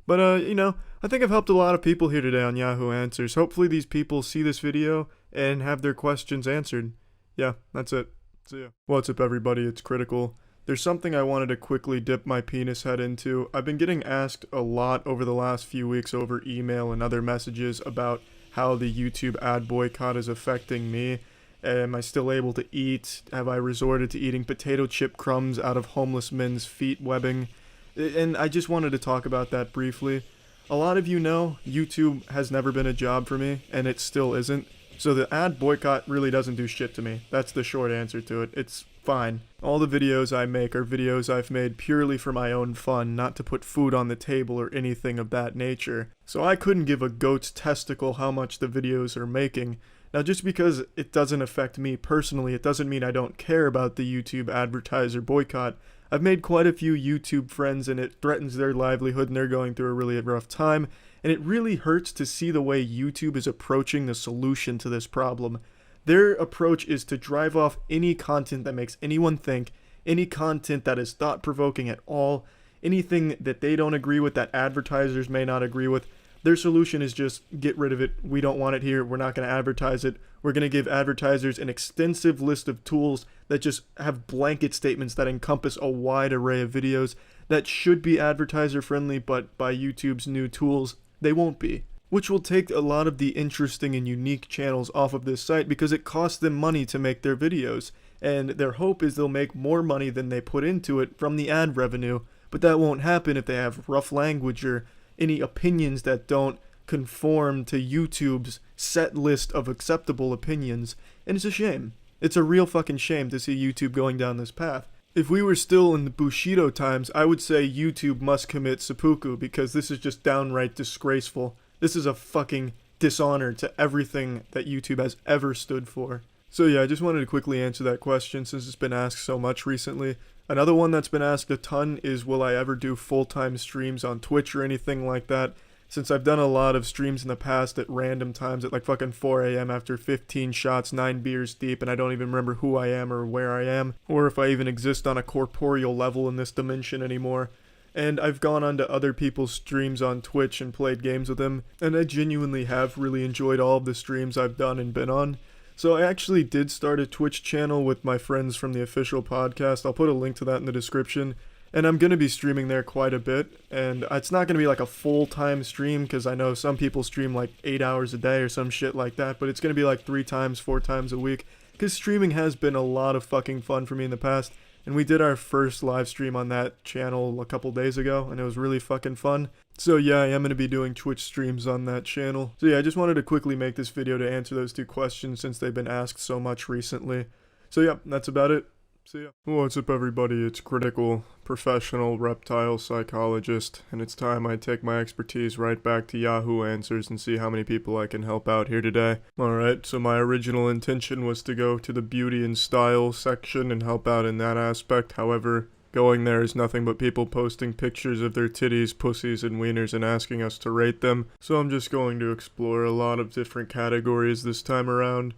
But, I think I've helped a lot of people here today on Yahoo Answers. Hopefully these people see this video and have their questions answered. Yeah, that's it. See ya. What's up, everybody? It's Critical. There's something I wanted to quickly dip my penis head into. I've been getting asked a lot over the last few weeks over email and other messages about how the YouTube ad boycott is affecting me. Am I still able to eat? Have I resorted to eating potato chip crumbs out of homeless men's feet webbing? And I just wanted to talk about that briefly. A lot of you know YouTube has never been a job for me, and it still isn't. So the ad boycott really doesn't do shit to me. That's the short answer to it. It's fine. All the videos I make are videos I've made purely for my own fun, not to put food on the table or anything of that nature. So I couldn't give a goat's testicle how much the videos are making. Now, just because it doesn't affect me personally, it doesn't mean I don't care about the YouTube advertiser boycott. I've made quite a few YouTube friends and it threatens their livelihood and they're going through a really rough time. And it really hurts to see the way YouTube is approaching the solution to this problem. Their approach is to drive off any content that makes anyone think, any content that is thought-provoking at all, anything that they don't agree with that advertisers may not agree with. Their solution is just get rid of it. We don't want it here. We're not going to advertise it. We're going to give advertisers an extensive list of tools that just have blanket statements that encompass a wide array of videos that should be advertiser friendly, but by YouTube's new tools, they won't be. Which will take a lot of the interesting and unique channels off of this site because it costs them money to make their videos. And their hope is they'll make more money than they put into it from the ad revenue. But that won't happen if they have rough language or any opinions that don't conform to YouTube's set list of acceptable opinions. And it's a shame. It's a real fucking shame to see YouTube going down this path. If we were still in the Bushido times, I would say YouTube must commit seppuku because this is just downright disgraceful. This is a fucking dishonor to everything that YouTube has ever stood for. So yeah, I just wanted to quickly answer that question since it's been asked so much recently. Another one that's been asked a ton is, will I ever do full-time streams on Twitch or anything like that? Since I've done a lot of streams in the past at random times at like fucking 4 a.m. after 15 shots, 9 beers deep, and I don't even remember who I am or where I am, or if I even exist on a corporeal level in this dimension anymore. And I've gone on to other people's streams on Twitch and played games with them, and I genuinely have really enjoyed all of the streams I've done and been on. So I actually did start a Twitch channel with my friends from the official podcast. I'll put a link to that in the description. And I'm going to be streaming there quite a bit. And it's not going to be like a full-time stream, because I know some people stream like 8 hours a day or some shit like that. But it's going to be like 3 times, 4 times a week. Because streaming has been a lot of fucking fun for me in the past. And we did our first live stream on that channel a couple days ago, and it was really fucking fun. So yeah, I am going to be doing Twitch streams on that channel. So yeah, I just wanted to quickly make this video to answer those 2 questions since they've been asked so much recently. So yeah, that's about it. See ya. What's up everybody, it's Critical, professional reptile psychologist, and it's time I take my expertise right back to Yahoo Answers and see how many people I can help out here today. Alright, so my original intention was to go to the beauty and style section and help out in that aspect. However, going there is nothing but people posting pictures of their titties, pussies, and wieners and asking us to rate them. So I'm just going to explore a lot of different categories this time around.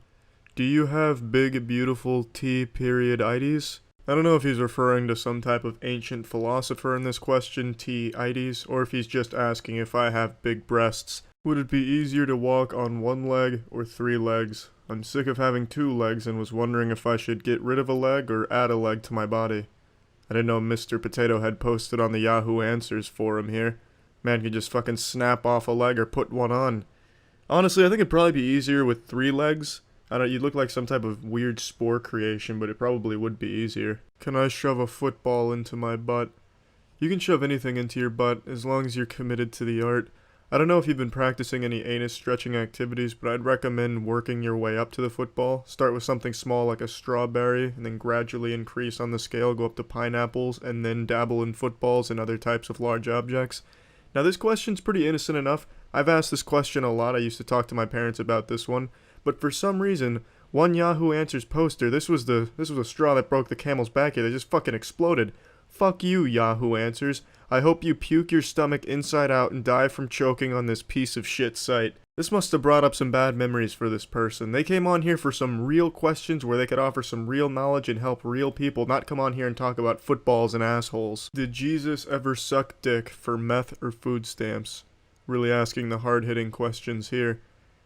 Do you have big, beautiful T-ides? I don't know if he's referring to some type of ancient philosopher in this question, T-ides, or if he's just asking if I have big breasts. Would it be easier to walk on 1 leg or 3 legs? I'm sick of having 2 legs and was wondering if I should get rid of a leg or add a leg to my body. I didn't know Mr. Potato Head posted on the Yahoo Answers forum here. Man could just fucking snap off a leg or put one on. Honestly, I think it'd probably be easier with 3 legs. I don't know, you'd look like some type of weird spore creation, but it probably would be easier. Can I shove a football into my butt? You can shove anything into your butt, as long as you're committed to the art. I don't know if you've been practicing any anus stretching activities, but I'd recommend working your way up to the football. Start with something small like a strawberry, and then gradually increase on the scale, go up to pineapples, and then dabble in footballs and other types of large objects. Now this question's pretty innocent enough. I've asked this question a lot. I used to talk to my parents about this one. But for some reason, one Yahoo Answers poster, this was the straw that broke the camel's back here. They just fucking exploded. Fuck you, Yahoo Answers. I hope you puke your stomach inside out and die from choking on this piece of shit site. This must have brought up some bad memories for this person. They came on here for some real questions where they could offer some real knowledge and help real people, not come on here and talk about footballs and assholes. Did Jesus ever suck dick for meth or food stamps? Really asking the hard-hitting questions here.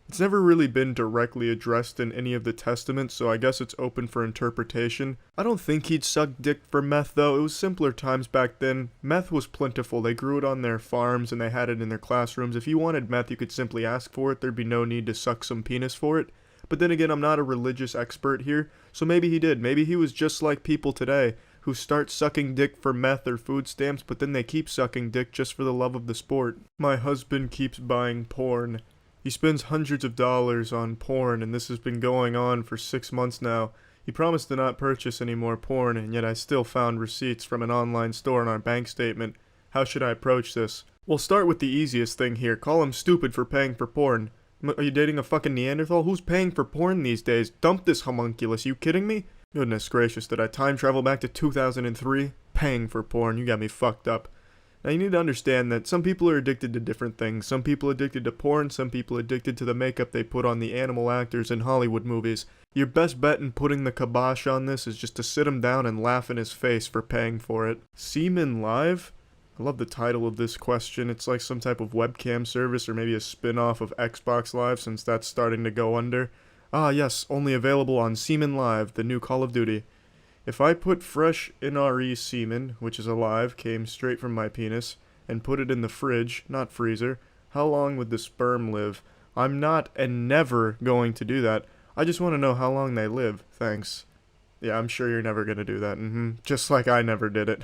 It's never really been directly addressed in any of the testaments, so I guess it's open for interpretation. I don't think he'd suck dick for meth, though. It was simpler times back then. Meth was plentiful. They grew it on their farms, and they had it in their classrooms. If you wanted meth, you could simply ask for it. There'd be no need to suck some penis for it. But then again, I'm not a religious expert here, so maybe he did. Maybe he was just like people today, who start sucking dick for meth or food stamps, but then they keep sucking dick just for the love of the sport. My husband keeps buying porn. He spends hundreds of dollars on porn, and this has been going on for 6 months now. He promised to not purchase any more porn, and yet I still found receipts from an online store in our bank statement. How should I approach this? Well, start with the easiest thing here. Call him stupid for paying for porn. Are you dating a fucking Neanderthal? Who's paying for porn these days? Dump this homunculus, you kidding me? Goodness gracious, did I time travel back to 2003? Paying for porn, you got me fucked up. Now you need to understand that some people are addicted to different things. Some people are addicted to porn, some people are addicted to the makeup they put on the animal actors in Hollywood movies. Your best bet in putting the kibosh on this is just to sit him down and laugh in his face for paying for it. Semen Live? I love the title of this question. It's like some type of webcam service or maybe a spin-off of Xbox Live since that's starting to go under. Ah yes, only available on Semen Live, the new Call of Duty. If I put fresh NRE semen, which is alive, came straight from my penis, and put it in the fridge, not freezer, how long would the sperm live? I'm not and never going to do that. I just want to know how long they live. Thanks. Yeah, I'm sure you're never gonna do that. Just like I never did it.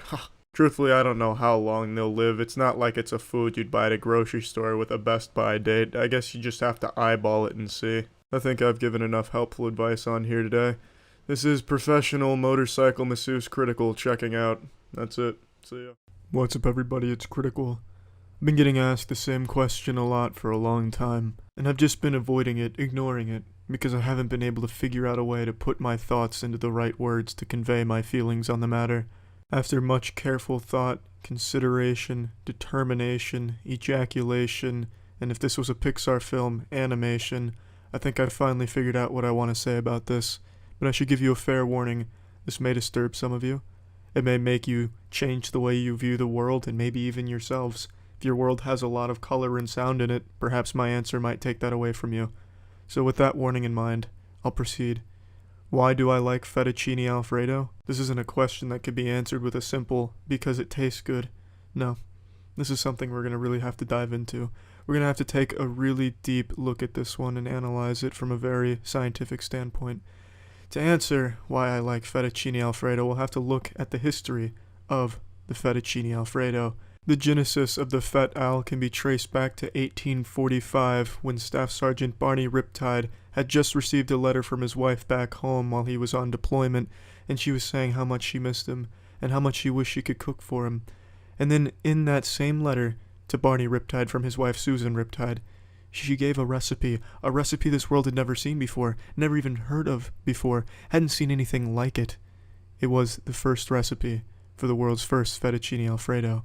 Truthfully, I don't know how long they'll live. It's not like it's a food you'd buy at a grocery store with a Best Buy date. I guess you just have to eyeball it and see. I think I've given enough helpful advice on here today. This is Professional Motorcycle Masseuse Critical checking out. That's it. See ya. What's up everybody, it's Critical. I've been getting asked the same question a lot for a long time, and I've just been avoiding it, ignoring it, because I haven't been able to figure out a way to put my thoughts into the right words to convey my feelings on the matter. After much careful thought, consideration, determination, ejaculation, and if this was a Pixar film, animation, I think I've finally figured out what I want to say about this. But I should give you a fair warning. This may disturb some of you. It may make you change the way you view the world and maybe even yourselves. If your world has a lot of color and sound in it, perhaps my answer might take that away from you. So with that warning in mind, I'll proceed. Why do I like fettuccine alfredo? This isn't a question that could be answered with a simple, because it tastes good. No. This is something we're going to really have to dive into. We're going to have to take a really deep look at this one and analyze it from a very scientific standpoint. To answer why I like fettuccine alfredo, we'll have to look at the history of the fettuccine alfredo. The genesis of the Fet Al can be traced back to 1845 when Staff Sergeant Barney Riptide had just received a letter from his wife back home while he was on deployment, and she was saying how much she missed him and how much she wished she could cook for him. And then in that same letter to Barney Riptide from his wife Susan Riptide, she gave a recipe this world had never seen before, never even heard of before, hadn't seen anything like it. It was the first recipe for the world's first fettuccine alfredo.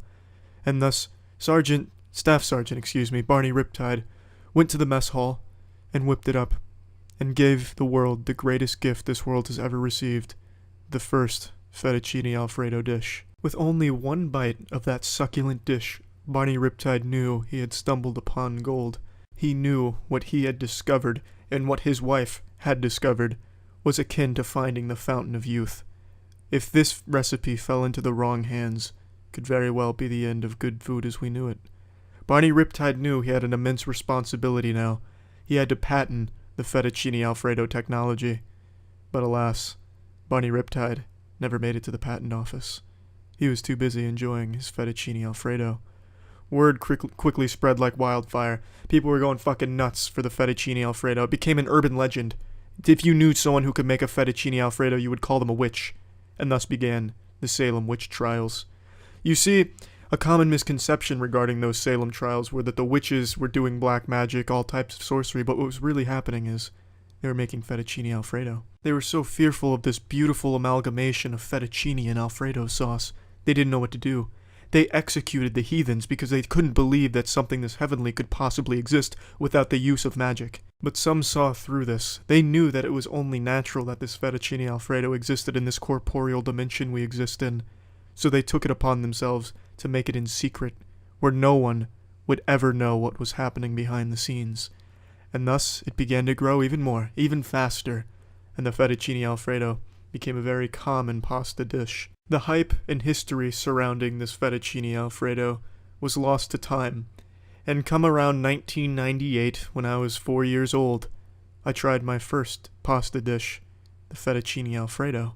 And thus, Staff Sergeant, Barney Riptide, went to the mess hall and whipped it up and gave the world the greatest gift this world has ever received, the first fettuccine alfredo dish. With only one bite of that succulent dish, Barney Riptide knew he had stumbled upon gold. He knew what he had discovered and what his wife had discovered was akin to finding the fountain of youth. If this recipe fell into the wrong hands, could very well be the end of good food as we knew it. Barney Riptide knew he had an immense responsibility now. He had to patent the fettuccine alfredo technology. But alas, Barney Riptide never made it to the patent office. He was too busy enjoying his fettuccine alfredo. Word quickly spread like wildfire. People were going fucking nuts for the fettuccine alfredo. It became an urban legend. If you knew someone who could make a fettuccine alfredo, you would call them a witch. And thus began the Salem witch trials. You see, a common misconception regarding those Salem trials were that the witches were doing black magic, all types of sorcery, but what was really happening is they were making fettuccine alfredo. They were so fearful of this beautiful amalgamation of fettuccine and alfredo sauce, they didn't know what to do. They executed the heathens because they couldn't believe that something this heavenly could possibly exist without the use of magic. But some saw through this. They knew that it was only natural that this fettuccine alfredo existed in this corporeal dimension we exist in. So they took it upon themselves to make it in secret, where no one would ever know what was happening behind the scenes. And thus it began to grow even more, even faster, and the fettuccine alfredo became a very common pasta dish. The hype and history surrounding this fettuccine alfredo was lost to time, and come around 1998, when I was 4 years old, I tried my first pasta dish, the fettuccine alfredo.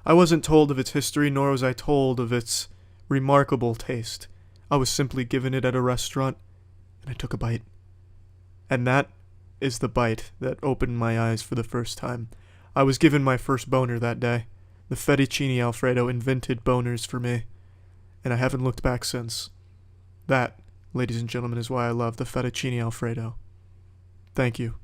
I wasn't told of its history, nor was I told of its remarkable taste. I was simply given it at a restaurant, and I took a bite. And that is the bite that opened my eyes for the first time. I was given my first boner that day. The fettuccine alfredo invented boners for me, and I haven't looked back since. That, ladies and gentlemen, is why I love the fettuccine alfredo. Thank you.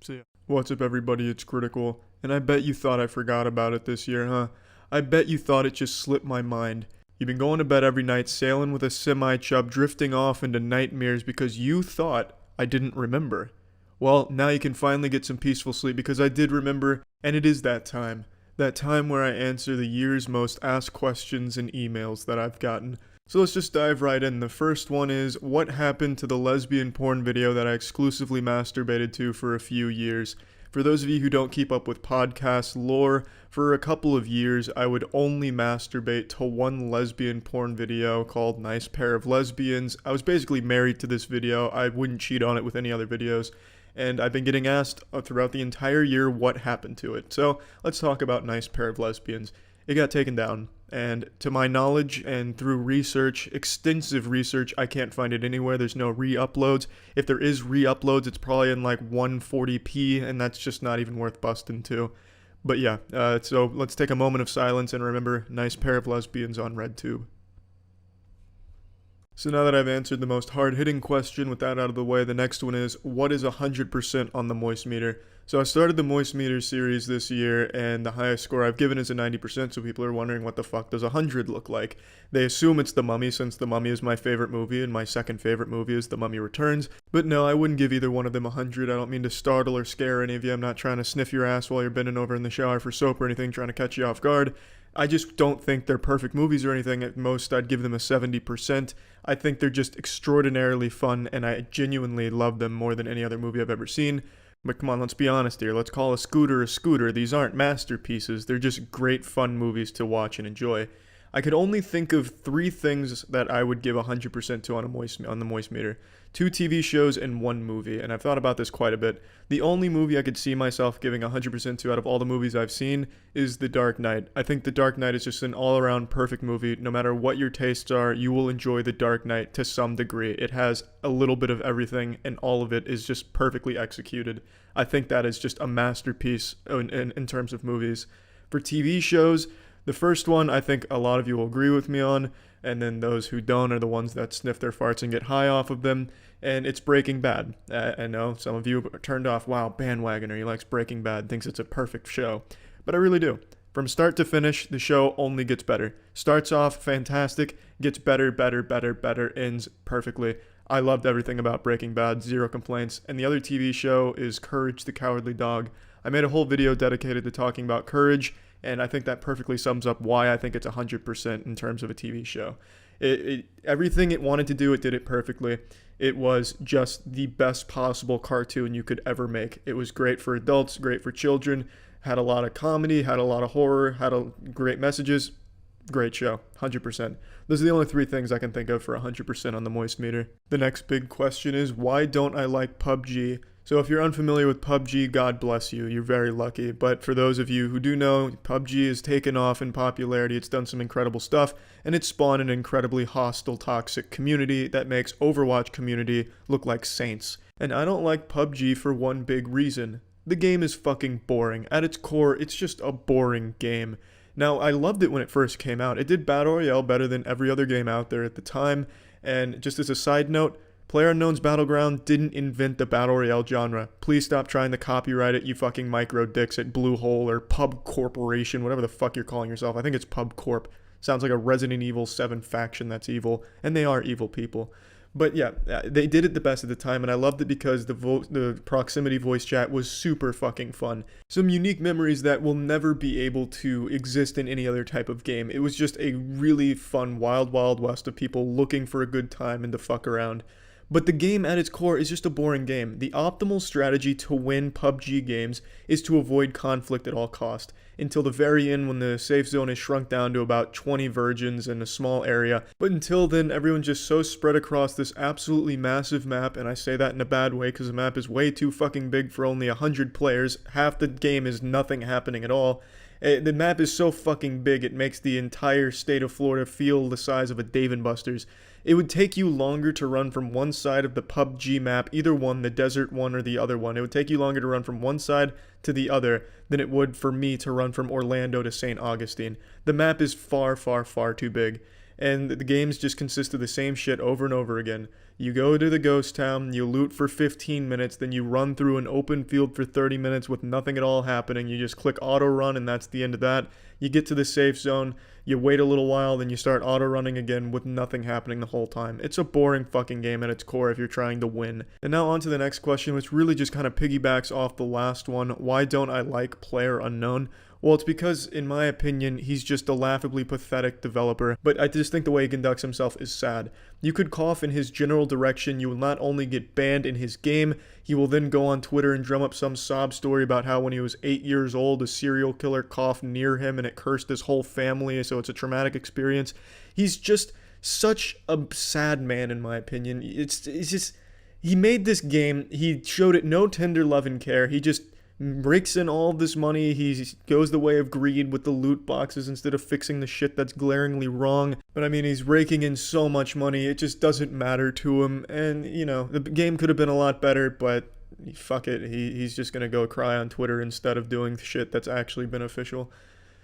See ya. What's up, everybody? It's Critical, and I bet you thought I forgot about it this year, huh? I bet you thought it just slipped my mind. You've been going to bed every night, sailing with a semi-chub, drifting off into nightmares because you thought I didn't remember. Well, now you can finally get some peaceful sleep because I did remember, and it is that time. That time where I answer the year's most asked questions and emails that I've gotten. So let's just dive right in. The first one is, what happened to the lesbian porn video that I exclusively masturbated to for a few years? For those of you who don't keep up with podcast lore, for a couple of years I would only masturbate to one lesbian porn video called Nice Pair of Lesbians. I was basically married to this video. I wouldn't cheat on it with any other videos. And I've been getting asked throughout the entire year what happened to it. So let's talk about Nice Pair of Lesbians. It got taken down, and to my knowledge and through research, extensive research, I can't find it anywhere. There's no re-uploads. If there is re-uploads, it's probably in like 140p, and that's just not even worth busting to. But yeah, so let's take a moment of silence and remember Nice Pair of Lesbians on RedTube. So now that I've answered the most hard-hitting question with that out of the way, the next one is, what is 100% on the moist meter? So I started the moist meter series this year, and the highest score I've given is a 90%, so people are wondering what the fuck does 100 look like. They assume it's The Mummy, since The Mummy is my favorite movie, and my second favorite movie is The Mummy Returns. But no, I wouldn't give either one of them 100. I don't mean to startle or scare any of you. I'm not trying to sniff your ass while you're bending over in the shower for soap or anything, trying to catch you off guard. I just don't think they're perfect movies or anything. At most, I'd give them a 70%. I think they're just extraordinarily fun, and I genuinely love them more than any other movie I've ever seen. But come on, let's be honest here. Let's call a scooter a scooter. These aren't masterpieces. They're just great, fun movies to watch and enjoy. I could only think of 3 things that I would give 100% to on the moist meter. 2 TV shows and 1 movie, and I've thought about this quite a bit. The only movie I could see myself giving 100% to out of all the movies I've seen is The Dark Knight. I think The Dark Knight is just an all-around perfect movie. No matter what your tastes are, you will enjoy The Dark Knight to some degree. It has a little bit of everything, and all of it is just perfectly executed. I think that is just a masterpiece in terms of movies. For TV shows, the first one I think a lot of you will agree with me on, and then those who don't are the ones that sniff their farts and get high off of them, and it's Breaking Bad. I know some of you are turned off. Wow, bandwagoner, he likes Breaking Bad, thinks it's a perfect show. But I really do. From start to finish, the show only gets better. Starts off fantastic, gets better, ends perfectly. I loved everything about Breaking Bad, 0 complaints. And the other TV show is Courage the Cowardly Dog. I made a whole video dedicated to talking about Courage, and I think that perfectly sums up why I think it's 100% in terms of a TV show. Everything it wanted to do, it did it perfectly. It was just the best possible cartoon you could ever make. It was great for adults, great for children, had a lot of comedy, had a lot of horror, great messages. Great show, 100%. Those are the only 3 things I can think of for 100% on the moist meter. The next big question is, why don't I like PUBG? So if you're unfamiliar with PUBG, God bless you, you're very lucky. But for those of you who do know, PUBG has taken off in popularity, it's done some incredible stuff, and it's spawned an incredibly hostile, toxic community that makes Overwatch community look like saints. And I don't like PUBG for one big reason. The game is fucking boring. At its core, it's just a boring game. Now, I loved it when it first came out. It did Battle Royale better than every other game out there at the time, and just as a side note, PlayerUnknown's Battleground didn't invent the Battle Royale genre. Please stop trying to copyright it, you fucking micro dicks at Bluehole or Pub Corporation, whatever the fuck you're calling yourself. I think it's Pub Corp. Sounds like a Resident Evil 7 faction that's evil, and they are evil people. But yeah, they did it the best at the time, and I loved it because the proximity voice chat was super fucking fun. Some unique memories that will never be able to exist in any other type of game. It was just a really fun wild, wild west of people looking for a good time and to fuck around. But the game at its core is just a boring game. The optimal strategy to win PUBG games is to avoid conflict at all cost, until the very end when the safe zone is shrunk down to about 20 virgins in a small area. But until then, everyone's just so spread across this absolutely massive map, and I say that in a bad way because the map is way too fucking big for only 100 players. Half the game is nothing happening at all. The map is so fucking big, it makes the entire state of Florida feel the size of a Dave & Buster's. It would take you longer to run from one side of the PUBG map, either one, the desert one or the other one. It would take you longer to run from one side to the other than it would for me to run from Orlando to St. Augustine. The map is far, far, far too big. And the games just consist of the same shit over and over again. You go to the ghost town, you loot for 15 minutes, then you run through an open field for 30 minutes with nothing at all happening. You just click auto run and that's the end of that. You get to the safe zone, you wait a little while, then you start auto running again with nothing happening the whole time. It's a boring fucking game at its core if you're trying to win. And now on to the next question, which really just kind of piggybacks off the last one. Why don't I like PlayerUnknown? Well, it's because, in my opinion, he's just a laughably pathetic developer, but I just think the way he conducts himself is sad. You could cough in his general direction, you will not only get banned in his game, he will then go on Twitter and drum up some sob story about how when he was 8 years old, a serial killer coughed near him and it cursed his whole family, so it's a traumatic experience. He's just such a sad man, in my opinion. It's just, he made this game, he showed it no tender love and care, he just rakes in all this money, he goes the way of greed with the loot boxes instead of fixing the shit that's glaringly wrong. But I mean, he's raking in so much money, it just doesn't matter to him, and you know, the game could have been a lot better, but fuck it, he's just gonna go cry on Twitter instead of doing shit that's actually beneficial.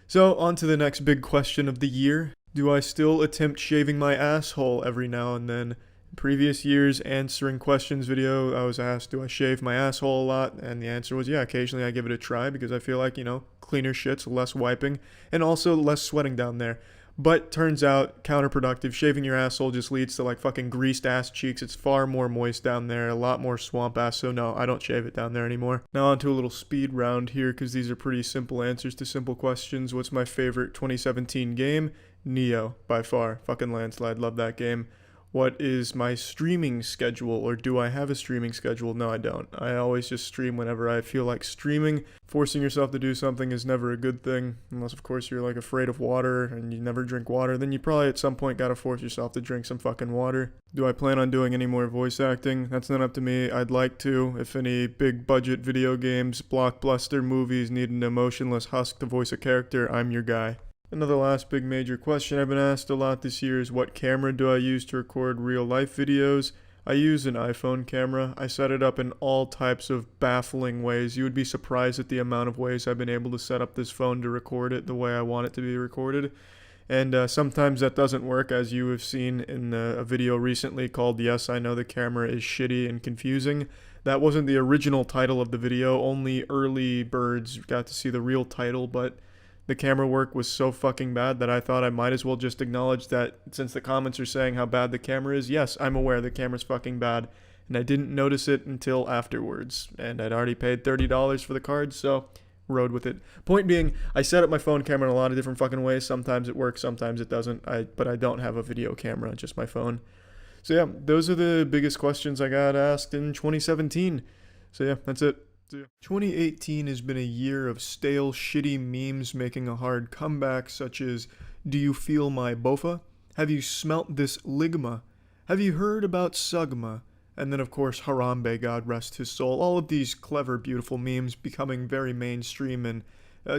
So, on to the next big question of the year. Do I still attempt shaving my asshole every now and then? In previous years answering questions video, I was asked, do I shave my asshole a lot? And the answer was, yeah, occasionally I give it a try because I feel like, cleaner shits, less wiping, and also less sweating down there. But turns out, counterproductive. Shaving your asshole just leads to like fucking greased ass cheeks. It's far more moist down there, a lot more swamp ass, so no, I don't shave it down there anymore. Now on to a little speed round here, because these are pretty simple answers to simple questions. What's my favorite 2017 game? Neo, by far. Fucking landslide, love that game. What is my streaming schedule, or do I have a streaming schedule? No, I don't. I always just stream whenever I feel like streaming. Forcing yourself to do something is never a good thing, unless of course you're like afraid of water and you never drink water. Then you probably at some point gotta force yourself to drink some fucking water. Do I plan on doing any more voice acting? That's not up to me. I'd like to. If any big budget video games, blockbuster movies need an emotionless husk to voice a character, I'm your guy. Another last big major question I've been asked a lot this year is, what camera do I use to record real life videos? I use an iPhone camera. I set it up in all types of baffling ways. You would be surprised at the amount of ways I've been able to set up this phone to record it the way I want it to be recorded. And sometimes that doesn't work, as you have seen in a video recently called Yes, I Know the Camera is Shitty and Confusing. That wasn't the original title of the video. Only early birds got to see the real title, but the camera work was so fucking bad that I thought I might as well just acknowledge that, since the comments are saying how bad the camera is. Yes, I'm aware the camera's fucking bad, and I didn't notice it until afterwards, and I'd already paid $30 for the card, so rode with it. Point being, I set up my phone camera in a lot of different fucking ways. Sometimes it works, sometimes it doesn't, but I don't have a video camera, just my phone. So yeah, those are the biggest questions I got asked in 2017. So yeah, that's it. 2018 has been a year of stale, shitty memes making a hard comeback, such as, do you feel my bofa? Have you smelt this ligma? Have you heard about Sugma? And then of course Harambe, God rest his soul. All of these clever, beautiful memes becoming very mainstream and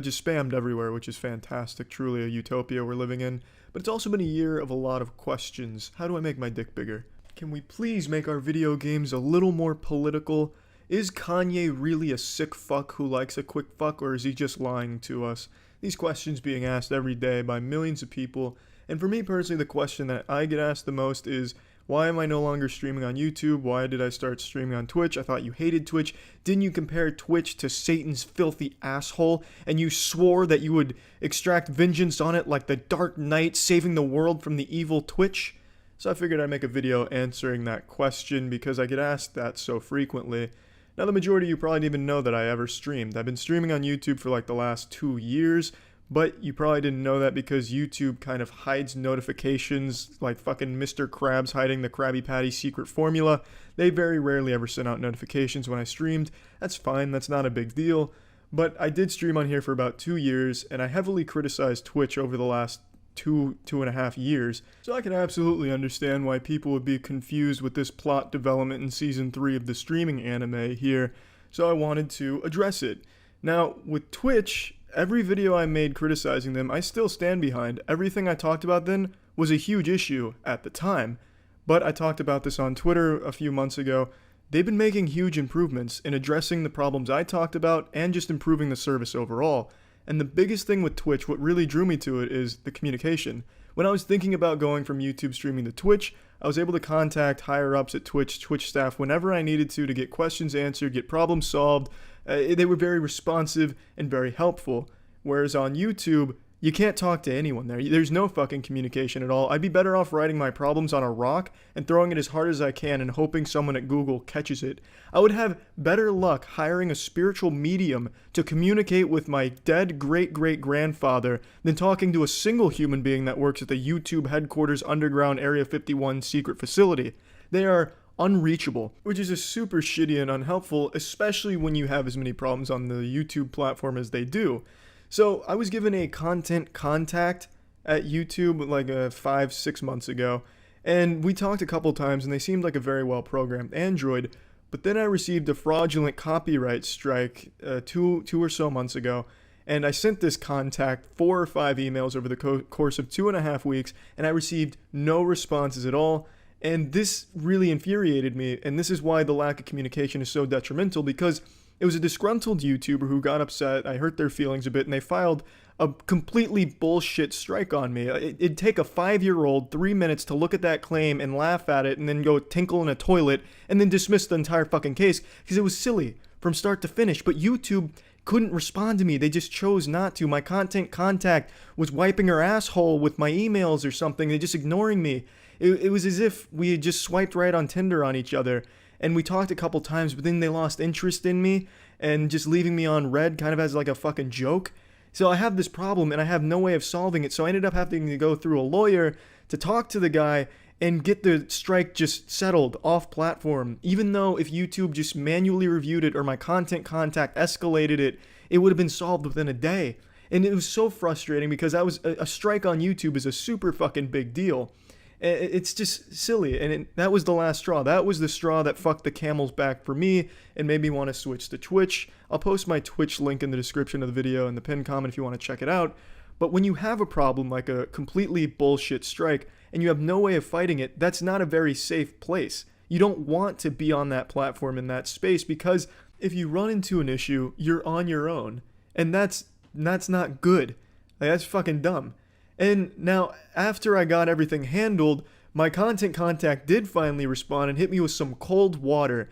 just spammed everywhere, which is fantastic. Truly a utopia we're living in. But it's also been a year of a lot of questions. How do I make my dick bigger? Can we please make our video games a little more political? Is Kanye really a sick fuck who likes a quick fuck, or is he just lying to us? These questions being asked every day by millions of people, and for me personally, the question that I get asked the most is, why am I no longer streaming on YouTube? Why did I start streaming on Twitch? I thought you hated Twitch. Didn't you compare Twitch to Satan's filthy asshole? And you swore that you would extract vengeance on it like the Dark Knight saving the world from the evil Twitch? So I figured I'd make a video answering that question because I get asked that so frequently. Now, the majority of you probably didn't even know that I ever streamed. I've been streaming on YouTube for like the last 2 years, but you probably didn't know that because YouTube kind of hides notifications, like fucking Mr. Krabs hiding the Krabby Patty secret formula. They very rarely ever sent out notifications when I streamed. That's fine, that's not a big deal. But I did stream on here for about 2 years, and I heavily criticized Twitch over the last 2.5 years, so I can absolutely understand why people would be confused with this plot development in season 3 of the streaming anime here, so I wanted to address it. Now, with Twitch, every video I made criticizing them, I still stand behind. Everything I talked about then was a huge issue at the time, but I talked about this on Twitter a few months ago. They've been making huge improvements in addressing the problems I talked about and just improving the service overall. And the biggest thing with Twitch, what really drew me to it, is the communication. When I was thinking about going from YouTube streaming to Twitch, I was able to contact higher-ups at Twitch staff, whenever I needed to get questions answered, get problems solved. They were very responsive and very helpful. Whereas on YouTube, you can't talk to anyone there. There's no fucking communication at all. I'd be better off writing my problems on a rock and throwing it as hard as I can and hoping someone at Google catches it. I would have better luck hiring a spiritual medium to communicate with my dead great-great-grandfather than talking to a single human being that works at the YouTube headquarters underground Area 51 secret facility. They are unreachable, which is just super shitty and unhelpful, especially when you have as many problems on the YouTube platform as they do. So I was given a content contact at YouTube like 5-6 months ago, and we talked a couple times and they seemed like a very well programmed android, but then I received a fraudulent copyright strike two or so months ago, and I sent this contact 4 or 5 emails over the course of 2.5 weeks, and I received no responses at all. And this really infuriated me, and this is why the lack of communication is so detrimental, because it was a disgruntled YouTuber who got upset. I hurt their feelings a bit, and they filed a completely bullshit strike on me. It'd take a 5-year-old 3 minutes to look at that claim and laugh at it and then go tinkle in a toilet and then dismiss the entire fucking case because it was silly from start to finish. But YouTube couldn't respond to me. They just chose not to. My content contact was wiping her asshole with my emails or something. They're just ignoring me. It was as if we had just swiped right on Tinder on each other. And we talked a couple times, but then they lost interest in me and just leaving me on red kind of as like a fucking joke. So I have this problem and I have no way of solving it. So I ended up having to go through a lawyer to talk to the guy and get the strike just settled off platform. Even though if YouTube just manually reviewed it or my content contact escalated it, it would have been solved within a day. And it was so frustrating because a strike on YouTube is a super fucking big deal. It's just silly, and that was the last straw. That was the straw that fucked the camel's back for me and made me want to switch to Twitch. I'll post my Twitch link in the description of the video and the pinned comment if you want to check it out. But when you have a problem like a completely bullshit strike and you have no way of fighting it, that's not a very safe place. You don't want to be on that platform in that space because if you run into an issue, you're on your own, and that's not good. Like, that's fucking dumb. And now, after I got everything handled, my content contact did finally respond and hit me with some cold water.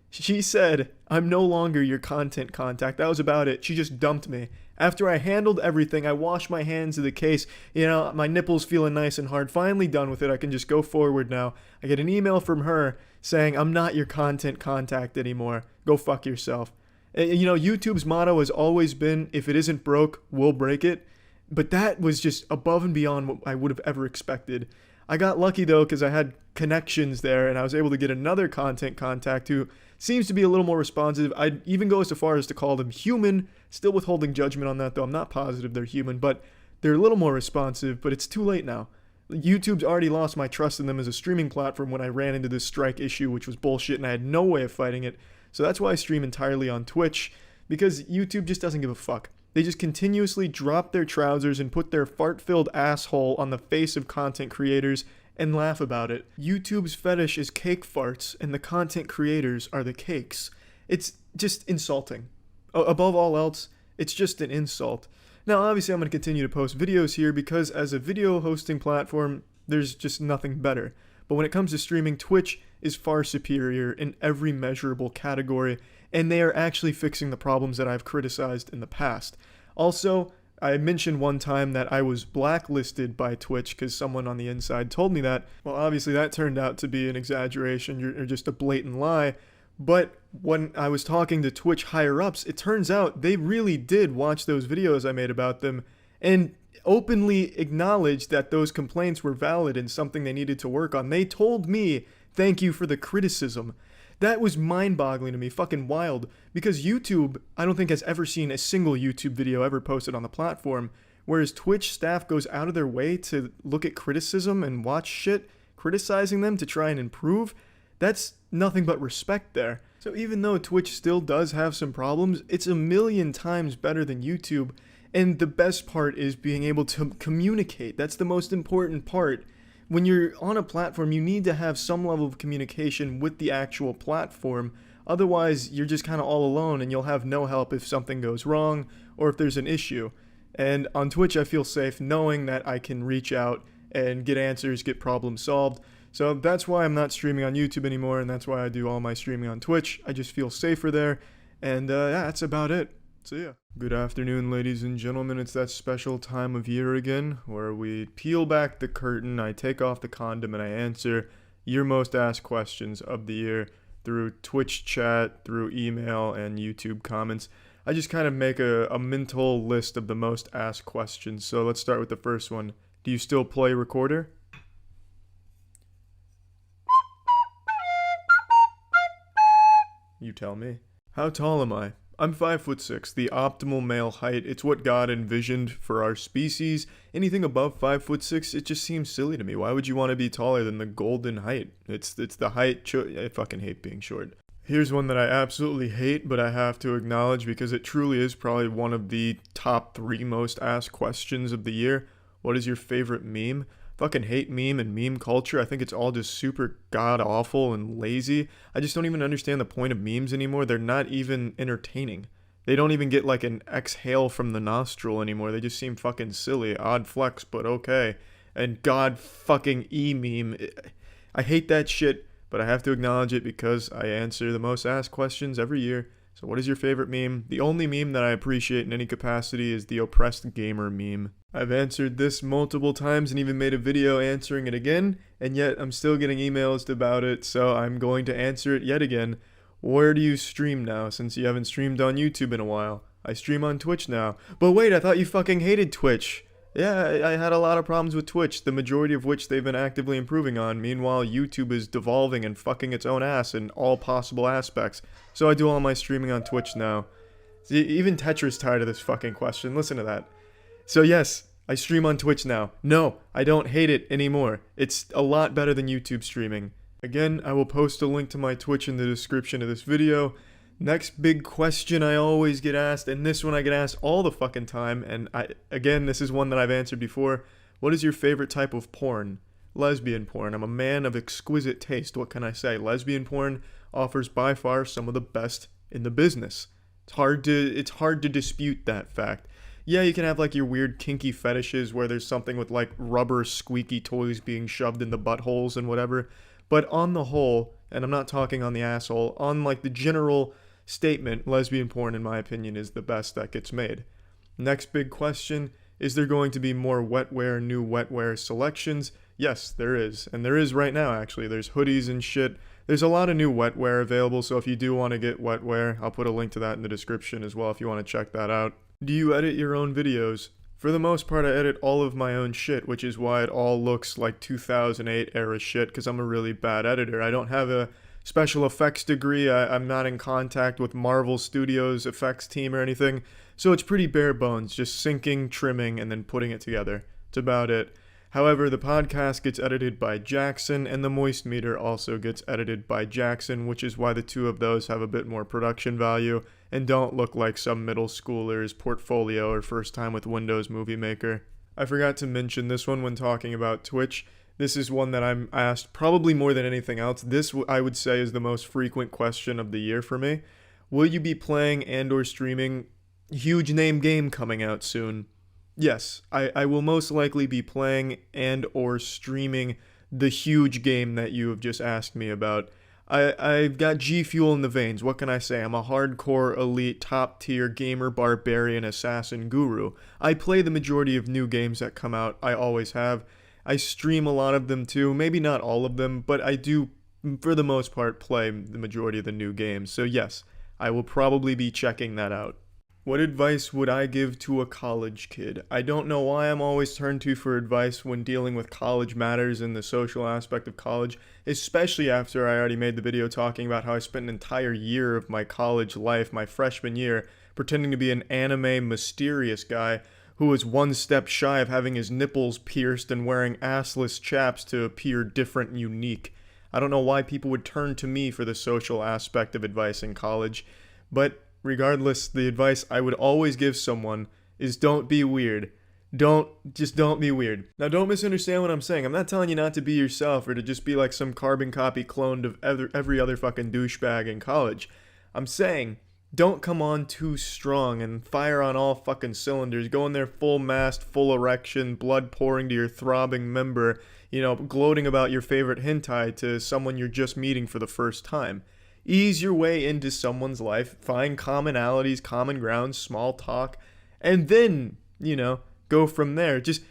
She said, "I'm no longer your content contact." That was about it. She just dumped me. After I handled everything, I washed my hands of the case. My nipples feeling nice and hard. Finally done with it. I can just go forward now. I get an email from her saying, "I'm not your content contact anymore. Go fuck yourself." YouTube's motto has always been, if it isn't broke, we'll break it. But that was just above and beyond what I would have ever expected. I got lucky though because I had connections there and I was able to get another content contact who seems to be a little more responsive. I'd even go as far as to call them human, still withholding judgment on that though. I'm not positive they're human, but they're a little more responsive, but it's too late now. YouTube's already lost my trust in them as a streaming platform when I ran into this strike issue, which was bullshit and I had no way of fighting it. So that's why I stream entirely on Twitch, because YouTube just doesn't give a fuck. They just continuously drop their trousers and put their fart-filled asshole on the face of content creators and laugh about it. YouTube's fetish is cake farts, and the content creators are the cakes. It's just insulting. Above all else, it's just an insult. Now, obviously, I'm going to continue to post videos here because as a video hosting platform, there's just nothing better. But when it comes to streaming, Twitch is far superior in every measurable category, and they are actually fixing the problems that I've criticized in the past. Also, I mentioned one time that I was blacklisted by Twitch because someone on the inside told me that. Well, obviously that turned out to be an exaggeration or just a blatant lie. But when I was talking to Twitch higher-ups, it turns out they really did watch those videos I made about them and openly acknowledged that those complaints were valid and something they needed to work on. They told me, "Thank you for the criticism." That was mind-boggling to me, fucking wild, because YouTube, I don't think has ever seen a single YouTube video ever posted on the platform, whereas Twitch staff goes out of their way to look at criticism and watch shit, criticizing them to try and improve. That's nothing but respect there. So even though Twitch still does have some problems, it's a million times better than YouTube, and the best part is being able to communicate. That's the most important part. When you're on a platform, you need to have some level of communication with the actual platform. Otherwise, you're just kind of all alone and you'll have no help if something goes wrong or if there's an issue. And on Twitch, I feel safe knowing that I can reach out and get answers, get problems solved. So that's why I'm not streaming on YouTube anymore, and that's why I do all my streaming on Twitch. I just feel safer there. And yeah, that's about it. See ya. Good afternoon, ladies and gentlemen. It's that special time of year again where we peel back the curtain, I take off the condom, and I answer your most asked questions of the year through Twitch chat, through email, and YouTube comments. I just kind of make a mental list of the most asked questions. So let's start with the first one. Do you still play Recorder? You tell me. How tall am I? I'm 5'6", the optimal male height. It's what God envisioned for our species. Anything above 5'6", it just seems silly to me. Why would you want to be taller than the golden height? It's the height. I fucking hate being short. Here's one that I absolutely hate, but I have to acknowledge because it truly is probably one of the top 3 most asked questions of the year. What is your favorite meme? Fucking hate meme and meme culture. I think it's all just super god awful and lazy. I just don't even understand the point of memes anymore. They're not even entertaining. They don't even get like an exhale from the nostril anymore. They just seem fucking silly. Odd flex, but okay. And God fucking meme. I hate that shit, but I have to acknowledge it because I answer the most asked questions every year. So what is your favorite meme? The only meme that I appreciate in any capacity is the oppressed gamer meme. I've answered this multiple times and even made a video answering it again, and yet I'm still getting emails about it, so I'm going to answer it yet again. Where do you stream now, since you haven't streamed on YouTube in a while? I stream on Twitch now. But wait, I thought you fucking hated Twitch. Yeah, I had a lot of problems with Twitch, the majority of which they've been actively improving on. Meanwhile, YouTube is devolving and fucking its own ass in all possible aspects. So I do all my streaming on Twitch now. See, even Tetra's tired of this fucking question. Listen to that. So yes, I stream on Twitch now. No, I don't hate it anymore. It's a lot better than YouTube streaming. Again, I will post a link to my Twitch in the description of this video. Next big question I always get asked, and this one I get asked all the fucking time, and again, this is one that I've answered before. What is your favorite type of porn? Lesbian porn. I'm a man of exquisite taste. What can I say? Lesbian porn offers by far some of the best in the business. It's hard to dispute that fact. Yeah, you can have like your weird kinky fetishes where there's something with like rubber squeaky toys being shoved in the buttholes and whatever. But on the whole, and I'm not talking on the asshole, on like the general statement, lesbian porn in my opinion is the best that gets made. Next big question, is there going to be more wetwear, new wetwear selections? Yes, there is. And there is right now actually. There's hoodies and shit. There's a lot of new wetwear available, so if you do want to get wetwear, I'll put a link to that in the description as well if you want to check that out. Do you edit your own videos? For the most part, I edit all of my own shit, which is why it all looks like 2008 era shit, because I'm a really bad editor. I don't have a special effects degree. I'm not in contact with Marvel Studios effects team or anything, so it's pretty bare bones, just syncing, trimming, and then putting it together. It's about it. However, the podcast gets edited by Jackson, and the Moist Meter also gets edited by Jackson, which is why the two of those have a bit more production value and don't look like some middle schooler's portfolio or first time with Windows Movie Maker. I forgot to mention this one when talking about Twitch. This is one that I'm asked probably more than anything else. This, I would say, is the most frequent question of the year for me. Will you be playing and or streaming huge name game coming out soon? Yes, I will most likely be playing and or streaming the huge game that you have just asked me about. I've got G Fuel in the veins. What can I say? I'm a hardcore, elite, top-tier gamer, barbarian, assassin guru. I play the majority of new games that come out. I always have. I stream a lot of them too. Maybe not all of them, but I do, for the most part, play the majority of the new games. So yes, I will probably be checking that out. What advice would I give to a college kid? I don't know why I'm always turned to for advice when dealing with college matters and the social aspect of college, especially after I already made the video talking about how I spent an entire year of my college life, my freshman year, pretending to be an anime mysterious guy who was one step shy of having his nipples pierced and wearing assless chaps to appear different and unique. I don't know why people would turn to me for the social aspect of advice in college, but regardless, the advice I would always give someone is don't be weird. Don't be weird. Now, don't misunderstand what I'm saying. I'm not telling you not to be yourself or to just be like some carbon copy cloned of every other fucking douchebag in college. I'm saying don't come on too strong and fire on all fucking cylinders. Go in there full mast, full erection, blood pouring to your throbbing member, gloating about your favorite hentai to someone you're just meeting for the first time. Ease your way into someone's life, find commonalities, common ground, small talk, and then, go from there. Just,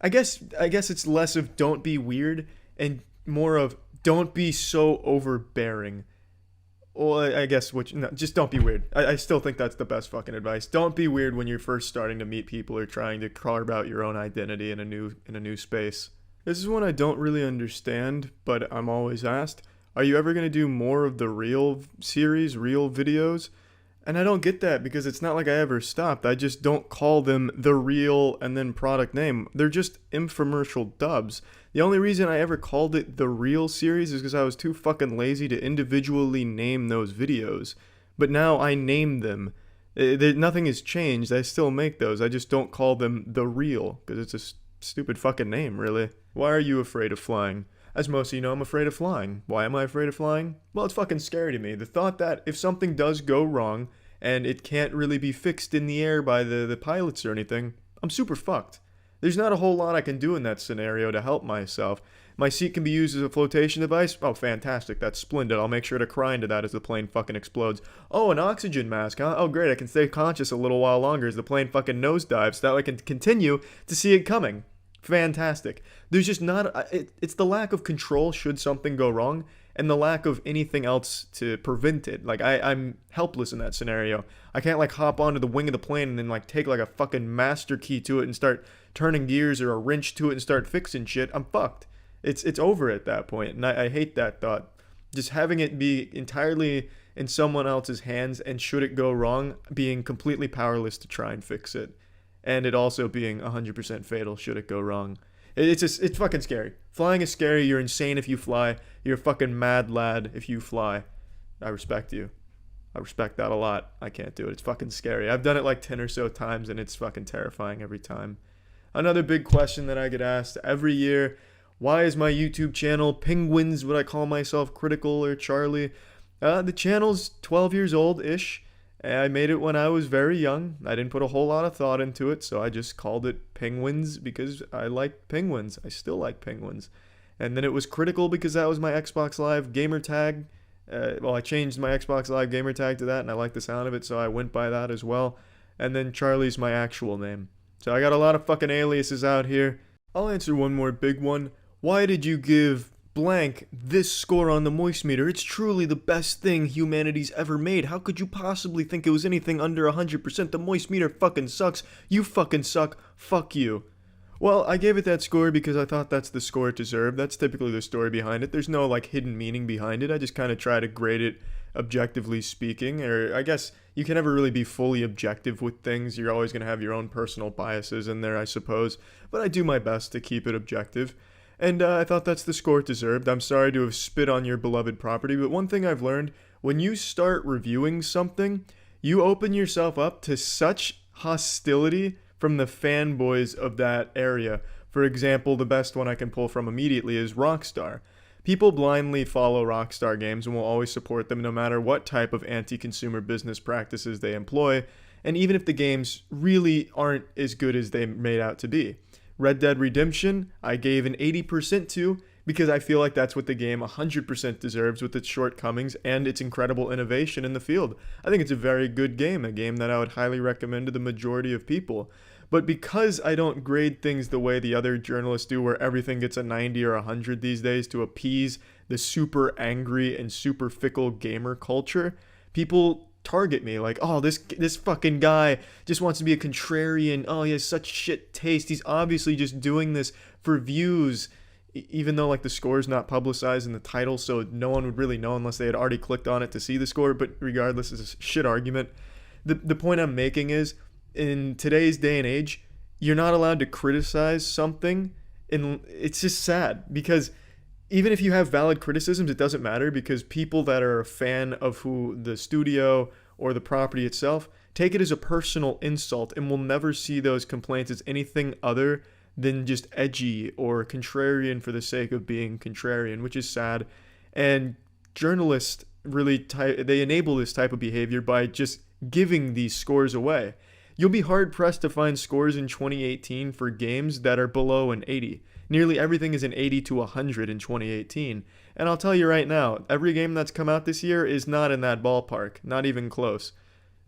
I guess it's less of don't be weird and more of don't be so overbearing. Well, I guess just don't be weird. I still think that's the best fucking advice. Don't be weird when you're first starting to meet people or trying to carve out your own identity in a new space. This is one I don't really understand, but I'm always asked. Are you ever going to do more of the real series, real videos? And I don't get that because it's not like I ever stopped. I just don't call them the real and then product name. They're just infomercial dubs. The only reason I ever called it the real series is because I was too fucking lazy to individually name those videos. But now I name them. Nothing has changed. I still make those. I just don't call them the real because it's a stupid fucking name, really. Why are you afraid of flying? As most of you know, I'm afraid of flying. Why am I afraid of flying? Well, it's fucking scary to me. The thought that if something does go wrong and it can't really be fixed in the air by the pilots or anything, I'm super fucked. There's not a whole lot I can do in that scenario to help myself. My seat can be used as a flotation device? Oh, fantastic. That's splendid. I'll make sure to cry into that as the plane fucking explodes. Oh, an oxygen mask, huh? Oh, great. I can stay conscious a little while longer as the plane fucking nosedives so that I can continue to see it coming. Fantastic. There's just not... It's the lack of control should something go wrong, and the lack of anything else to prevent it. Like, I'm helpless in that scenario. I can't, like, hop onto the wing of the plane and then, like, take, like, a fucking master key to it and start turning gears or a wrench to it and start fixing shit. I'm fucked. It's over at that point, and I hate that thought. Just having it be entirely in someone else's hands, and should it go wrong, being completely powerless to try and fix it. And it also being 100% fatal should it go wrong. It's fucking scary. Flying is scary. You're insane if you fly. You're a fucking mad lad if you fly. I respect you. I respect that a lot. I can't do it. It's fucking scary. I've done it like 10 or so times, and it's fucking terrifying every time. Another big question that I get asked every year: why is my YouTube channel Penguins, what I call myself, Critical or Charlie? The channel's 12 years old-ish. I made it when I was very young. I didn't put a whole lot of thought into it, so I just called it Penguins because I like penguins. I still like penguins. And then it was Critical because that was my Xbox Live gamer tag. I changed my Xbox Live gamer tag to that, and I like the sound of it, so I went by that as well. And then Charlie's my actual name. So I got a lot of fucking aliases out here. I'll answer one more big one. Why did you give blank this score on the moist meter? It's truly the best thing humanity's ever made. How could you possibly think it was anything under 100%? The moist meter fucking sucks. You fucking suck. Fuck you. Well, I gave it that score because I thought that's the score it deserved. That's typically the story behind it. There's no, like, hidden meaning behind it. I just kind of try to grade it objectively speaking. Or I guess you can never really be fully objective with things. You're always going to have your own personal biases in there, I suppose. But I do my best to keep it objective. And I thought that's the score it deserved. I'm sorry to have spit on your beloved property, but one thing I've learned, when you start reviewing something, you open yourself up to such hostility from the fanboys of that area. For example, the best one I can pull from immediately is Rockstar. People blindly follow Rockstar games and will always support them no matter what type of anti-consumer business practices they employ, and even if the games really aren't as good as they made out to be. Red Dead Redemption, I gave an 80% to because I feel like that's what the game 100% deserves with its shortcomings and its incredible innovation in the field. I think it's a very good game, a game that I would highly recommend to the majority of people. But because I don't grade things the way the other journalists do, where everything gets a 90 or 100 these days to appease the super angry and super fickle gamer culture, people target me like, oh, this fucking guy just wants to be a contrarian. Oh, he has such shit taste. He's obviously just doing this for views, even though, like, the score's not publicized in the title, so no one would really know unless they had already clicked on it to see the score. But regardless, it's a shit argument. The point I'm making is, in today's day and age, you're not allowed to criticize something, and it's just sad because even if you have valid criticisms, it doesn't matter because people that are a fan of who the studio or the property itself take it as a personal insult and will never see those complaints as anything other than just edgy or contrarian for the sake of being contrarian, which is sad. And journalists really they enable this type of behavior by just giving these scores away. You'll be hard-pressed to find scores in 2018 for games that are below an 80. Nearly everything is an 80 to 100 in 2018. And I'll tell you right now, every game that's come out this year is not in that ballpark. Not even close.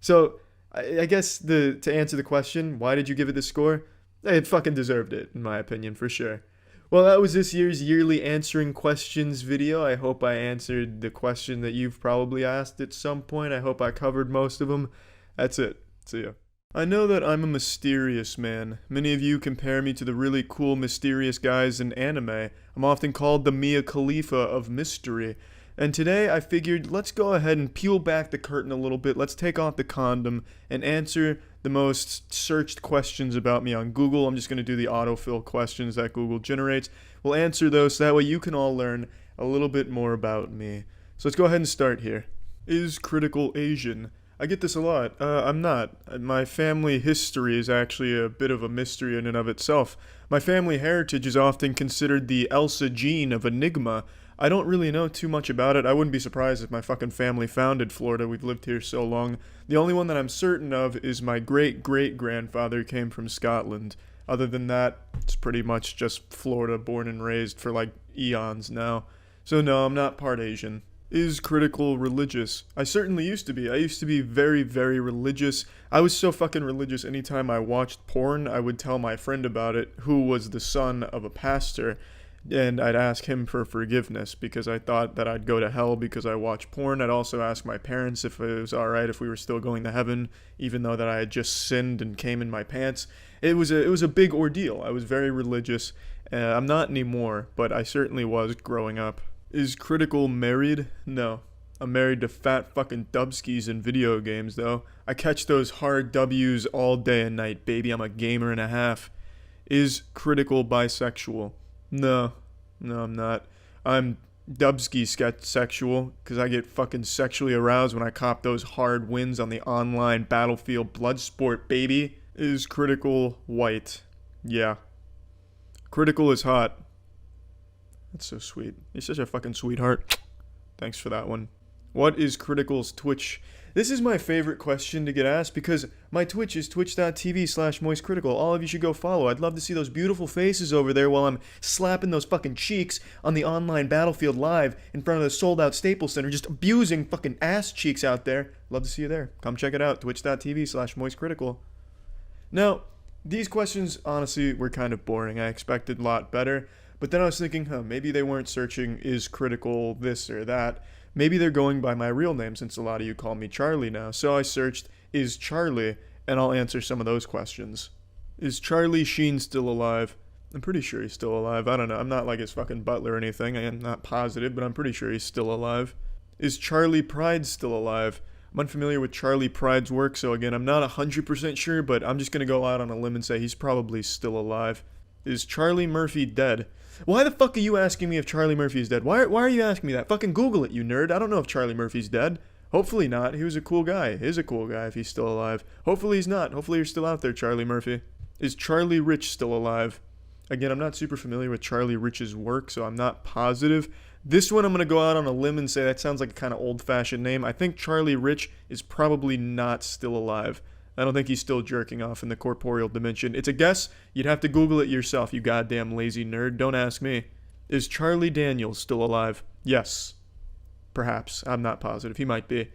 So, I guess to answer the question, why did you give it this score? It fucking deserved it, in my opinion, for sure. Well, that was this year's yearly answering questions video. I hope I answered the question that you've probably asked at some point. I hope I covered most of them. That's it. See ya. I know that I'm a mysterious man. Many of you compare me to the really cool mysterious guys in anime. I'm often called the Mia Khalifa of mystery. And today I figured let's go ahead and peel back the curtain a little bit. Let's take off the condom and answer the most searched questions about me on Google. I'm just going to do the autofill questions that Google generates. We'll answer those so that way you can all learn a little bit more about me. So let's go ahead and start here. Is Critical Asian? I get this a lot. I'm not. My family history is actually a bit of a mystery in and of itself. My family heritage is often considered the Elsa gene of Enigma. I don't really know too much about it. I wouldn't be surprised if my fucking family founded Florida. We've lived here so long. The only one that I'm certain of is my great-great-grandfather came from Scotland. Other than that, it's pretty much just Florida, born and raised for like eons now. So no, I'm not part Asian. Is critical religious? I certainly used to be. I used to be very, very religious. I was so fucking religious anytime I watched porn, I would tell my friend about it, who was the son of a pastor, and I'd ask him for forgiveness because I thought that I'd go to hell because I watched porn. I'd also ask my parents if it was alright if we were still going to heaven, even though that I had just sinned and came in my pants. It was a big ordeal. I was very religious. I'm not anymore, but I certainly was growing up. Is critical married? No. I'm married to fat fucking dubskis in video games, though. I catch those hard W's all day and night, baby. I'm a gamer and a half. Is critical bisexual? No. No, I'm not. I'm dubski sexual, because I get fucking sexually aroused when I cop those hard wins on the online battlefield blood sport, baby. Is critical white? Yeah. Critical is hot. That's so sweet. You're such a fucking sweetheart. Thanks for that one. What is Critical's Twitch? This is my favorite question to get asked because my Twitch is twitch.tv/moistcritical. All of you should go follow. I'd love to see those beautiful faces over there while I'm slapping those fucking cheeks on the online Battlefield Live in front of the sold-out Staples Center, just abusing fucking ass cheeks out there. Love to see you there. Come check it out. twitch.tv/moistcritical. Now, these questions, honestly, were kind of boring. I expected a lot better. But then I was thinking, maybe they weren't searching is critical this or that. Maybe they're going by my real name since a lot of you call me Charlie now. So I searched is Charlie, and I'll answer some of those questions. Is Charlie Sheen still alive? I'm pretty sure he's still alive. I don't know. I'm not like his fucking butler or anything. I am not positive, but I'm pretty sure he's still alive. Is Charlie Pride still alive? I'm unfamiliar with Charlie Pride's work, so again, I'm not 100% sure, but I'm just going to go out on a limb and say he's probably still alive. Is Charlie Murphy dead? Why the fuck are you asking me if Charlie Murphy is dead? Why are you asking me that? Fucking Google it, you nerd. I don't know if Charlie Murphy's dead. Hopefully not. He was a cool guy. He is a cool guy if he's still alive. Hopefully he's not. Hopefully you're still out there, Charlie Murphy. Is Charlie Rich still alive? Again, I'm not super familiar with Charlie Rich's work, so I'm not positive. This one I'm going to go out on a limb and say that sounds like a kind of old-fashioned name. I think Charlie Rich is probably not still alive. I don't think he's still jerking off in the corporeal dimension. It's a guess. You'd have to Google it yourself, you goddamn lazy nerd. Don't ask me. Is Charlie Daniels still alive? Yes. Perhaps. I'm not positive. He might be.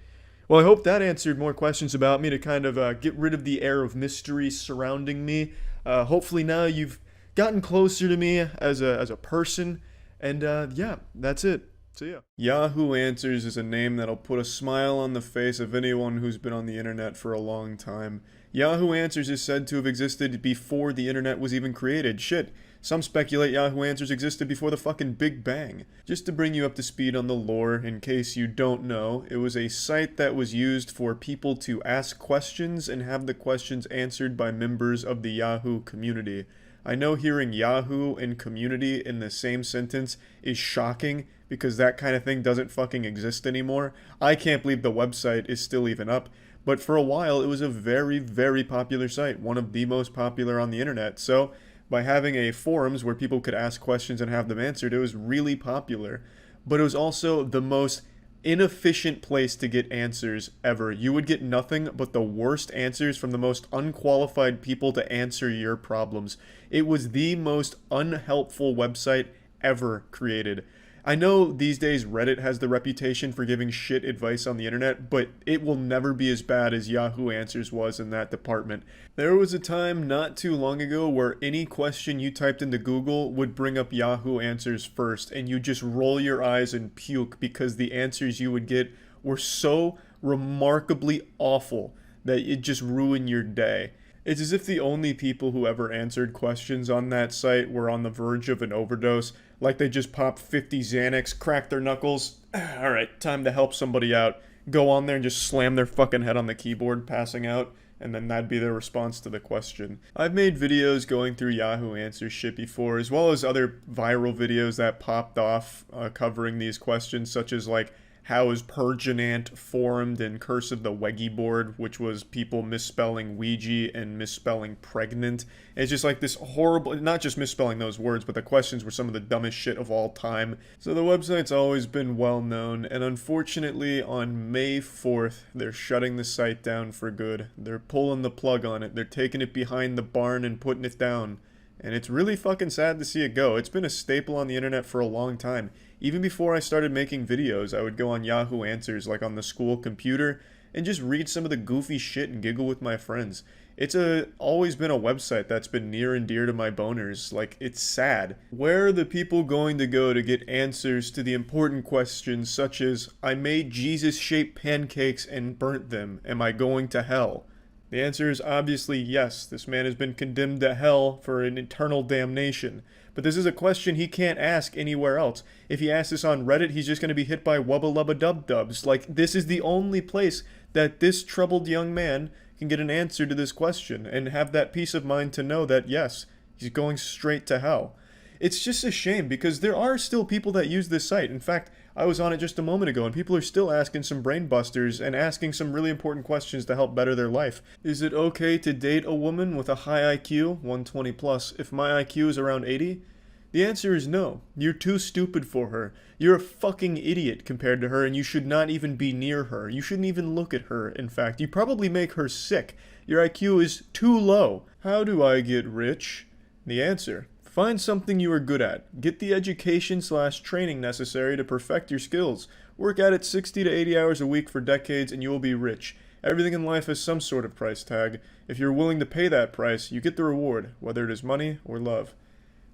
Well, I hope that answered more questions about me to kind of get rid of the air of mystery surrounding me. Hopefully now you've gotten closer to me as a person. And yeah, that's it. See ya. Yahoo Answers is a name that'll put a smile on the face of anyone who's been on the internet for a long time. Yahoo Answers is said to have existed before the internet was even created. Shit. Some speculate Yahoo Answers existed before the fucking Big Bang. Just to bring you up to speed on the lore, in case you don't know, it was a site that was used for people to ask questions and have the questions answered by members of the Yahoo community. I know hearing Yahoo and community in the same sentence is shocking because that kind of thing doesn't fucking exist anymore. I can't believe the website is still even up, but for a while it was a very, very popular site, one of the most popular on the internet. So by having a forums where people could ask questions and have them answered, it was really popular. But it was also the most inefficient place to get answers ever. You would get nothing but the worst answers from the most unqualified people to answer your problems. It was the most unhelpful website ever created. I know these days Reddit has the reputation for giving shit advice on the internet, but it will never be as bad as Yahoo Answers was in that department. There was a time not too long ago where any question you typed into Google would bring up Yahoo Answers first, and you just roll your eyes and puke because the answers you would get were so remarkably awful that it just ruined your day. It's as if the only people who ever answered questions on that site were on the verge of an overdose, like they just popped 50 Xanax, cracked their knuckles. Alright, time to help somebody out. Go on there and just slam their fucking head on the keyboard, passing out, and then that'd be their response to the question. I've made videos going through Yahoo Answers shit before, as well as other viral videos that popped off covering these questions, such as like how is Perginant formed in Curse of the Weggy board, which was people misspelling Ouija and misspelling pregnant. And it's just like this horrible, not just misspelling those words, but the questions were some of the dumbest shit of all time. So the website's always been well known, and unfortunately on May 4th, they're shutting the site down for good. They're pulling the plug on it. They're taking it behind the barn and putting it down. And it's really fucking sad to see it go. It's been a staple on the internet for a long time. Even before I started making videos, I would go on Yahoo Answers, like on the school computer, and just read some of the goofy shit and giggle with my friends. It's always been a website that's been near and dear to my boners. Like, it's sad. Where are the people going to go to get answers to the important questions such as, I made Jesus-shaped pancakes and burnt them. Am I going to hell? The answer is obviously yes. This man has been condemned to hell for an eternal damnation. But this is a question he can't ask anywhere else. If he asks this on Reddit, he's just going to be hit by wubba lubba dub dubs. Like, this is the only place that this troubled young man can get an answer to this question and have that peace of mind to know that, yes, he's going straight to hell. It's just a shame because there are still people that use this site. In fact, I was on it just a moment ago and people are still asking some brain busters and asking some really important questions to help better their life. Is it okay to date a woman with a high IQ, 120 plus, if my IQ is around 80? The answer is no. You're too stupid for her. You're a fucking idiot compared to her, and you should not even be near her. You shouldn't even look at her, in fact. You probably make her sick. Your IQ is too low. How do I get rich? The answer: find something you are good at. Get the education/training necessary to perfect your skills. Work at it 60 to 80 hours a week for decades, and you will be rich. Everything in life has some sort of price tag. If you're willing to pay that price, you get the reward, whether it is money or love.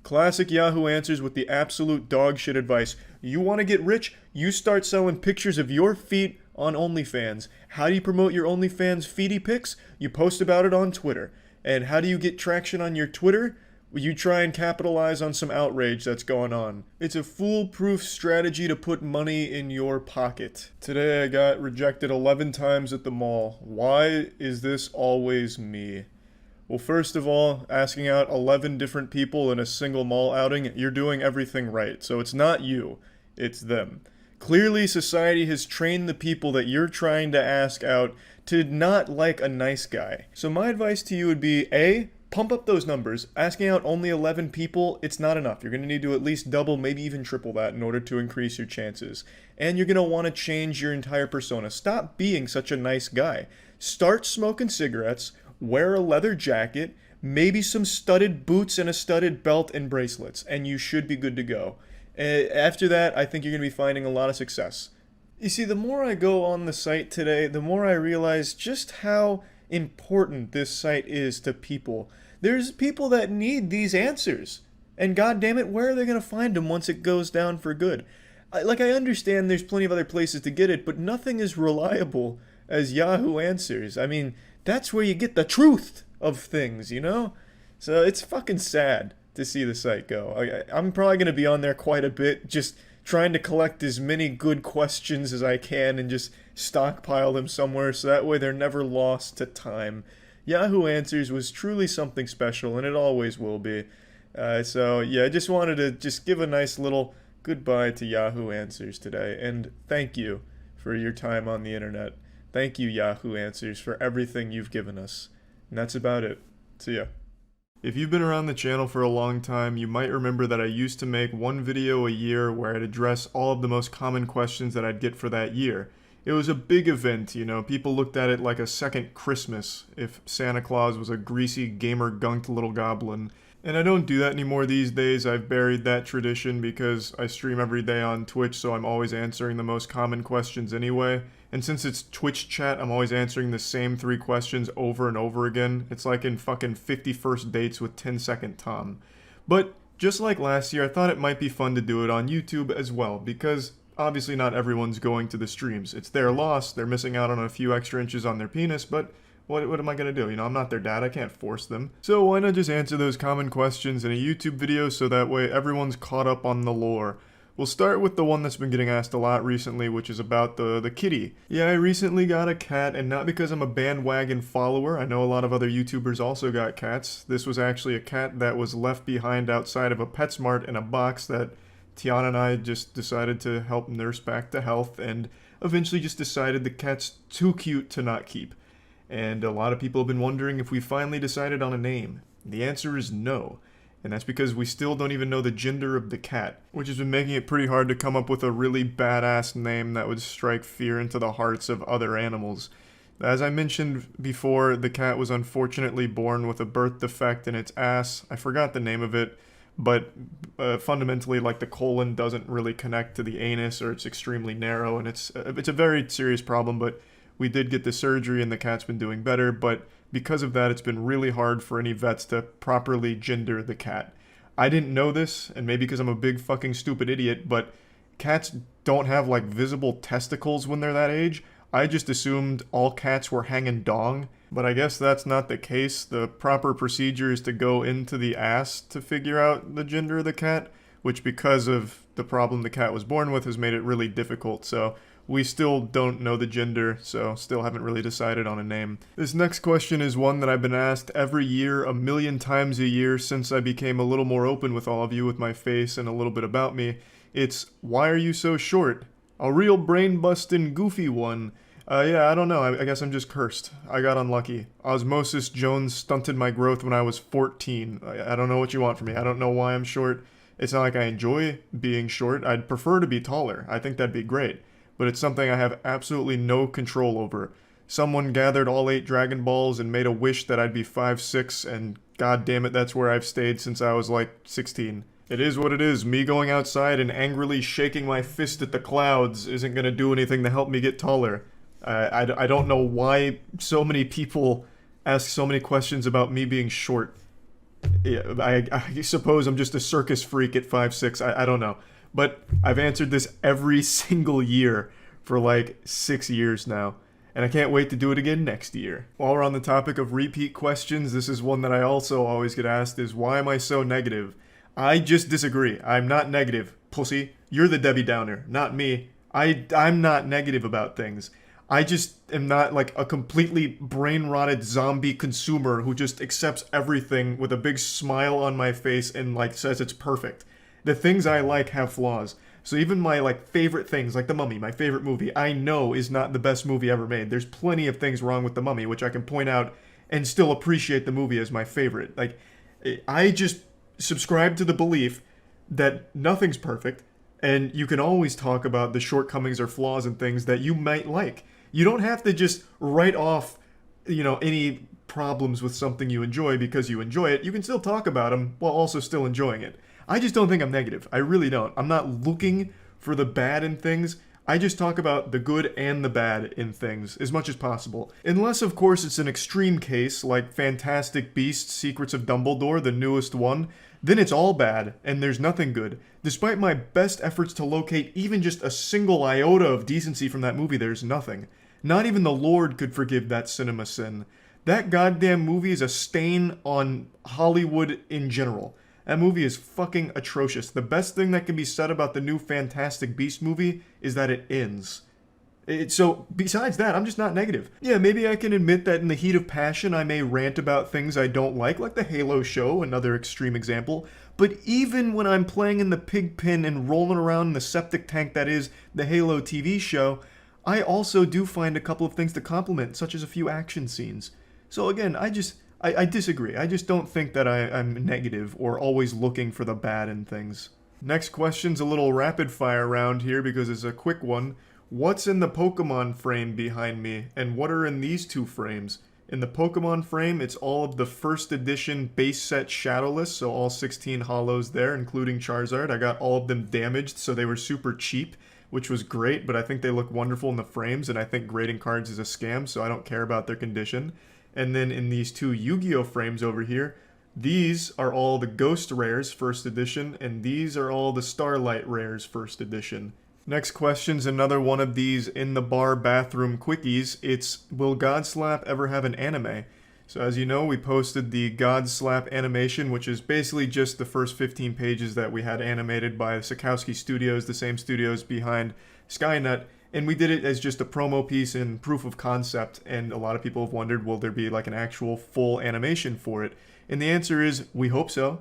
Classic Yahoo Answers with the absolute dog shit advice. You want to get rich? You start selling pictures of your feet on OnlyFans. How do you promote your OnlyFans feety pics? You post about it on Twitter. And how do you get traction on your Twitter? You try and capitalize on some outrage that's going on. It's a foolproof strategy to put money in your pocket. Today I got rejected 11 times at the mall. Why is this always me? Well, first of all, asking out 11 different people in a single mall outing, you're doing everything right. So it's not you, it's them. Clearly, society has trained the people that you're trying to ask out to not like a nice guy. So my advice to you would be, A, pump up those numbers. Asking out only 11 people, it's not enough. You're going to need to at least double, maybe even triple that in order to increase your chances. And you're going to want to change your entire persona. Stop being such a nice guy. Start smoking cigarettes. Wear a leather jacket, maybe some studded boots and a studded belt and bracelets, and you should be good to go. After that, I think you're going to be finding a lot of success. You see, the more I go on the site today, the more I realize just how important this site is to people. There's people that need these answers, and goddammit, where are they going to find them once it goes down for good? I understand there's plenty of other places to get it, but nothing is reliable as Yahoo Answers. I mean, that's where you get the truth of things, you know? So it's fucking sad to see the site go. I'm probably going to be on there quite a bit, just trying to collect as many good questions as I can and just stockpile them somewhere so that way they're never lost to time. Yahoo Answers was truly something special, and it always will be. So yeah, I just wanted to just give a nice little goodbye to Yahoo Answers today, and thank you for your time on the internet. Thank you, Yahoo Answers, for everything you've given us. And that's about it. See ya. If you've been around the channel for a long time, you might remember that I used to make one video a year where I'd address all of the most common questions that I'd get for that year. It was a big event, you know, people looked at it like a second Christmas if Santa Claus was a greasy, gamer-gunked little goblin. And I don't do that anymore these days. I've buried that tradition because I stream every day on Twitch, so I'm always answering the most common questions anyway. And since it's Twitch chat, I'm always answering the same 3 questions over and over again. It's like in fucking 50 First Dates with 10-Second Tom. But just like last year, I thought it might be fun to do it on YouTube as well, because obviously not everyone's going to the streams. It's their loss, they're missing out on a few extra inches on their penis, but what am I going to do? You know, I'm not their dad, I can't force them. So why not just answer those common questions in a YouTube video so that way everyone's caught up on the lore. We'll start with the one that's been getting asked a lot recently, which is about the kitty. Yeah, I recently got a cat, and not because I'm a bandwagon follower. I know a lot of other YouTubers also got cats. This was actually a cat that was left behind outside of a PetSmart in a box that Tiana and I just decided to help nurse back to health and eventually just decided the cat's too cute to not keep. And a lot of people have been wondering if we finally decided on a name. The answer is no. And that's because we still don't even know the gender of the cat, which has been making it pretty hard to come up with a really badass name that would strike fear into the hearts of other animals. As I mentioned before, the cat was unfortunately born with a birth defect in its ass. I forgot the name of it, but fundamentally, like, the colon doesn't really connect to the anus, or it's extremely narrow, and it's a very serious problem, but we did get the surgery and the cat's been doing better, but because of that, it's been really hard for any vets to properly gender the cat. I didn't know this, and maybe because I'm a big fucking stupid idiot, but cats don't have, like, visible testicles when they're that age. I just assumed all cats were hanging dong, but I guess that's not the case. The proper procedure is to go into the ass to figure out the gender of the cat, which, because of the problem the cat was born with, has made it really difficult, so we still don't know the gender, so still haven't really decided on a name. This next question is one that I've been asked every year, a million times a year, since I became a little more open with all of you with my face and a little bit about me. It's, why are you so short? A real brain-bustin' goofy one. Yeah, I don't know. I guess I'm just cursed. I got unlucky. Osmosis Jones stunted my growth when I was 14. I don't know what you want from me. I don't know why I'm short. It's not like I enjoy being short. I'd prefer to be taller. I think that'd be great. But it's something I have absolutely no control over. Someone gathered all 8 Dragon Balls and made a wish that I'd be 5'6", and god damn it, that's where I've stayed since I was like 16. It is what it is. Me going outside and angrily shaking my fist at the clouds isn't going to do anything to help me get taller. I don't know why so many people ask so many questions about me being short. I suppose I'm just a circus freak at 5'6". I don't know. But I've answered this every single year for like 6 years now. And I can't wait to do it again next year. While we're on the topic of repeat questions, this is one that I also always get asked is, why am I so negative? I just disagree. I'm not negative, pussy. You're the Debbie Downer, not me. I'm not negative about things. I just am not like a completely brain-rotted zombie consumer who just accepts everything with a big smile on my face and like says it's perfect. The things I like have flaws. So even my like favorite things, like The Mummy, my favorite movie, I know is not the best movie ever made. There's plenty of things wrong with The Mummy, which I can point out and still appreciate the movie as my favorite. Like, I just subscribe to the belief that nothing's perfect, and you can always talk about the shortcomings or flaws and things that you might like. You don't have to just write off, any problems with something you enjoy because you enjoy it. You can still talk about them while also still enjoying it. I just don't think I'm negative. I really don't. I'm not looking for the bad in things. I just talk about the good and the bad in things as much as possible. Unless, of course, it's an extreme case like Fantastic Beasts: Secrets of Dumbledore, the newest one. Then it's all bad and there's nothing good. Despite my best efforts to locate even just a single iota of decency from that movie, there's nothing. Not even the Lord could forgive that cinema sin. That goddamn movie is a stain on Hollywood in general. That movie is fucking atrocious. The best thing that can be said about the new Fantastic Beast movie is that it ends. So, besides that, I'm just not negative. Yeah, maybe I can admit that in the heat of passion I may rant about things I don't like the Halo show, another extreme example. But even when I'm playing in the pig pen and rolling around in the septic tank that is the Halo TV show, I also do find a couple of things to compliment, such as a few action scenes. So again, I disagree. I just don't think that I'm negative or always looking for the bad in things. Next question's a little rapid fire round here because it's a quick one. What's in the Pokemon frame behind me, and what are in these 2 frames? In the Pokemon frame, it's all of the first edition base set Shadowless, so all 16 holos there, including Charizard. I got all of them damaged, so they were super cheap, which was great, but I think they look wonderful in the frames, and I think grading cards is a scam, so I don't care about their condition. And then in these 2 Yu-Gi-Oh! Frames over here, these are all the Ghost Rares first edition, and these are all the Starlight Rares first edition. Next question's another one of these in the bar bathroom quickies. It's, will Godslap ever have an anime? So as you know, we posted the Godslap animation, which is basically just the first 15 pages that we had animated by Sikowski Studios, the same studios behind Skynet. And we did it as just a promo piece and proof of concept, and a lot of people have wondered, will there be like an actual full animation for it? And the answer is, we hope so.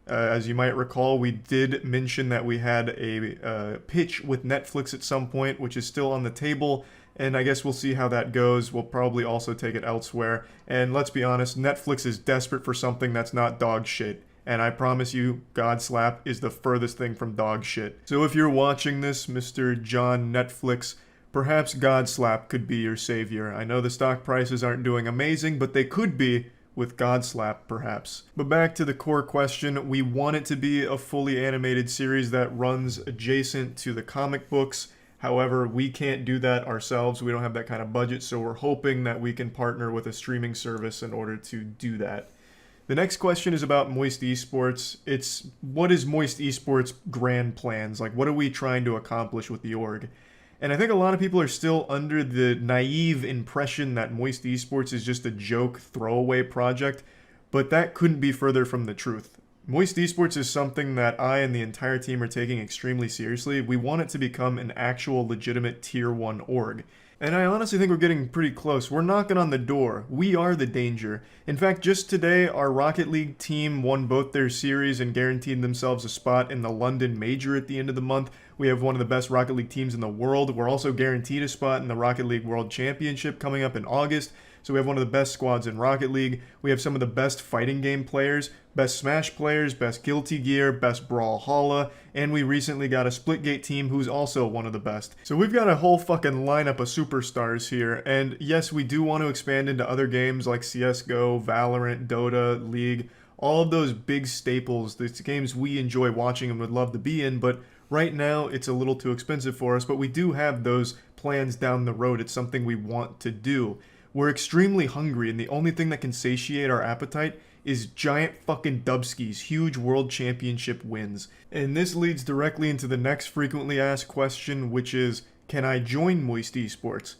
As you might recall, we did mention that we had a pitch with Netflix at some point, which is still on the table, and I guess we'll see how that goes. We'll probably also take it elsewhere. And let's be honest, Netflix is desperate for something that's not dog shit. And I promise you, Godslap is the furthest thing from dog shit. So if you're watching this, Mr. John Netflix, perhaps Godslap could be your savior. I know the stock prices aren't doing amazing, but they could be with Godslap, perhaps. But back to the core question, we want it to be a fully animated series that runs adjacent to the comic books. However, we can't do that ourselves. We don't have that kind of budget, so we're hoping that we can partner with a streaming service in order to do that. The next question is about Moist Esports. It's, what is Moist Esports' grand plans? Like, what are we trying to accomplish with the org? And I think a lot of people are still under the naive impression that Moist Esports is just a joke throwaway project, but that couldn't be further from the truth. Moist Esports is something that I and the entire team are taking extremely seriously. We want it to become an actual legitimate Tier 1 org. And I honestly think we're getting pretty close. We're knocking on the door. We are the danger. In fact, just today, our Rocket League team won both their series and guaranteed themselves a spot in the London Major at the end of the month. We have one of the best Rocket League teams in the world. We're also guaranteed a spot in the Rocket League World Championship coming up in August. So we have one of the best squads in Rocket League. We have some of the best fighting game players, best Smash players, best Guilty Gear, best Brawlhalla, and we recently got a Splitgate team who's also one of the best. So we've got a whole fucking lineup of superstars here, and yes, we do want to expand into other games like CSGO, Valorant, Dota, League, all of those big staples, the games we enjoy watching and would love to be in, but right now it's a little too expensive for us, but we do have those plans down the road. It's something we want to do. We're extremely hungry, and the only thing that can satiate our appetite is giant fucking dubskis, huge world championship wins. And this leads directly into the next frequently asked question, which is, can I join Moist Esports?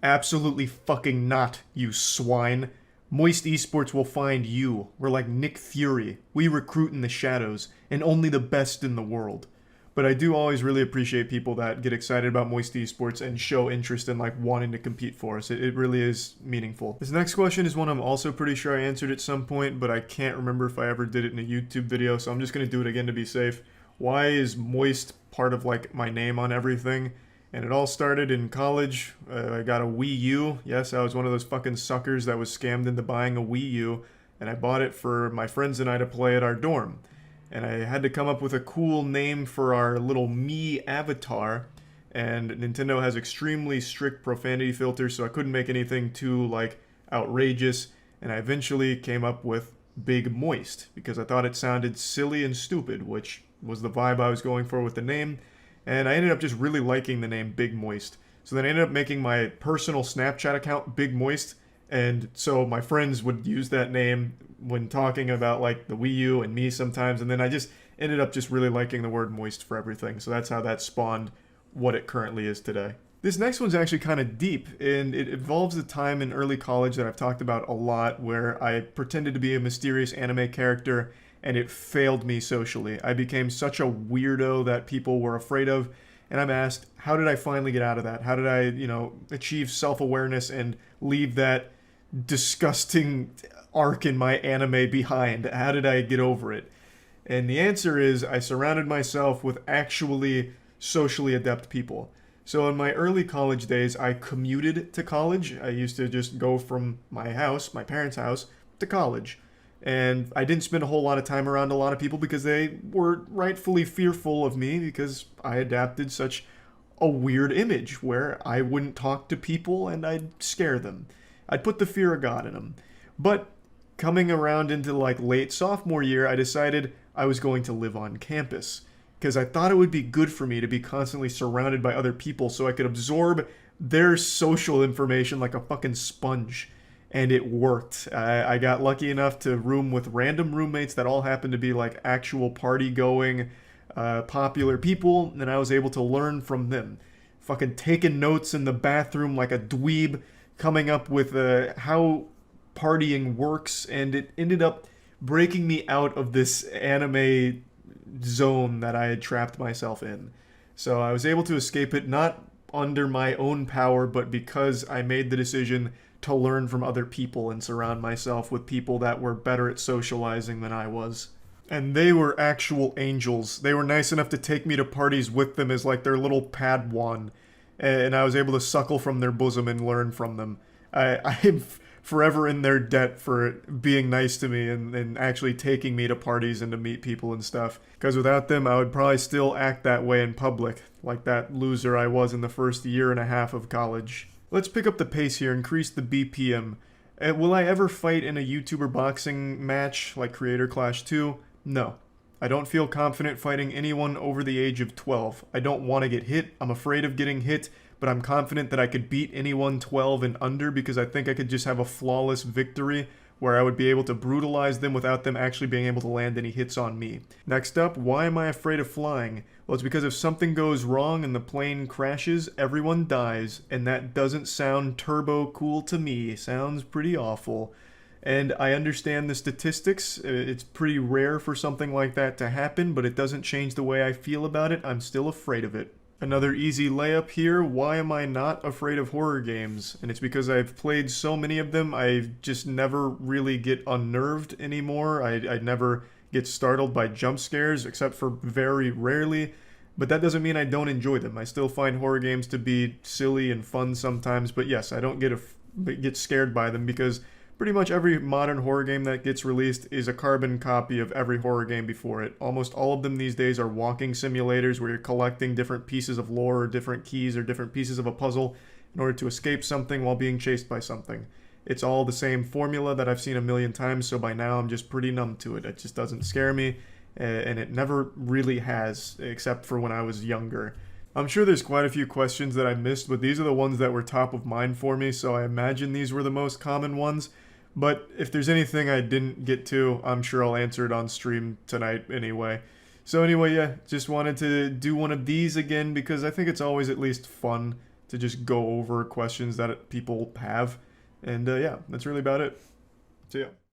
Absolutely fucking not, you swine. Moist Esports will find you. We're like Nick Fury. We recruit in the shadows, and only the best in the world. But I do always really appreciate people that get excited about Moist Esports and show interest in like wanting to compete for us. It really is meaningful. This next question is one I'm also pretty sure I answered at some point, but I can't remember if I ever did it in a YouTube video, so I'm just going to do it again to be safe. Why is Moist part of like my name on everything? And it all started in college. I got a Wii U. Yes, I was one of those fucking suckers that was scammed into buying a Wii U, and I bought it for my friends and I to play at our dorm. And I had to come up with a cool name for our little me avatar, and Nintendo has extremely strict profanity filters, so I couldn't make anything too, like, outrageous, and I eventually came up with Big Moist, because I thought it sounded silly and stupid, which was the vibe I was going for with the name, and I ended up just really liking the name Big Moist. So then I ended up making my personal Snapchat account Big Moist, and so my friends would use that name when talking about like the Wii U and me sometimes, and then I just ended up just really liking the word moist for everything. So that's how that spawned what it currently is today. This next one's actually kind of deep, and it involves a time in early college that I've talked about a lot where I pretended to be a mysterious anime character and it failed me socially. I became such a weirdo that people were afraid of, and I'm asked, how did I finally get out of that? How did I, achieve self-awareness and leave that disgusting arc in my anime behind? How did I get over it? And the answer is I surrounded myself with actually socially adept people. So in my early college days, I commuted to college. I used to just go from my house, my parents' house, to college. And I didn't spend a whole lot of time around a lot of people because they were rightfully fearful of me because I adapted such a weird image where I wouldn't talk to people and I'd scare them. I'd put the fear of God in them. But coming around into like late sophomore year, I decided I was going to live on campus because I thought it would be good for me to be constantly surrounded by other people so I could absorb their social information like a fucking sponge. And it worked. I got lucky enough to room with random roommates that all happened to be like actual party-going, popular people, and I was able to learn from them. Fucking taking notes in the bathroom like a dweeb, coming up with how partying works, and it ended up breaking me out of this anime zone that I had trapped myself in. So I was able to escape it, not under my own power, but because I made the decision to learn from other people and surround myself with people that were better at socializing than I was. And they were actual angels. They were nice enough to take me to parties with them as like their little Padawan, and I was able to suckle from their bosom and learn from them. I'm forever in their debt for being nice to me and actually taking me to parties and to meet people and stuff. Because without them, I would probably still act that way in public, like that loser I was in the first year and a half of college. Let's pick up the pace here, increase the BPM. Will I ever fight in a YouTuber boxing match like Creator Clash 2? No. I don't feel confident fighting anyone over the age of 12. I don't want to get hit. I'm afraid of getting hit, but I'm confident that I could beat anyone 12 and under because I think I could just have a flawless victory where I would be able to brutalize them without them actually being able to land any hits on me. Next up, why am I afraid of flying? Well, it's because if something goes wrong and the plane crashes, everyone dies, and that doesn't sound turbo cool to me. It sounds pretty awful. And I understand the statistics. It's pretty rare for something like that to happen, but it doesn't change the way I feel about it. I'm still afraid of it. Another easy layup here, why am I not afraid of horror games? And it's because I've played so many of them, I just never really get unnerved anymore. I never get startled by jump scares, except for very rarely. But that doesn't mean I don't enjoy them. I still find horror games to be silly and fun sometimes, but yes, I don't get scared by them because pretty much every modern horror game that gets released is a carbon copy of every horror game before it. Almost all of them these days are walking simulators where you're collecting different pieces of lore or different keys or different pieces of a puzzle in order to escape something while being chased by something. It's all the same formula that I've seen a million times, so by now I'm just pretty numb to it. It just doesn't scare me, and it never really has, except for when I was younger. I'm sure there's quite a few questions that I missed, but these are the ones that were top of mind for me, so I imagine these were the most common ones. But if there's anything I didn't get to, I'm sure I'll answer it on stream tonight anyway. So anyway, yeah, just wanted to do one of these again because I think it's always at least fun to just go over questions that people have. And yeah, that's really about it. So yeah.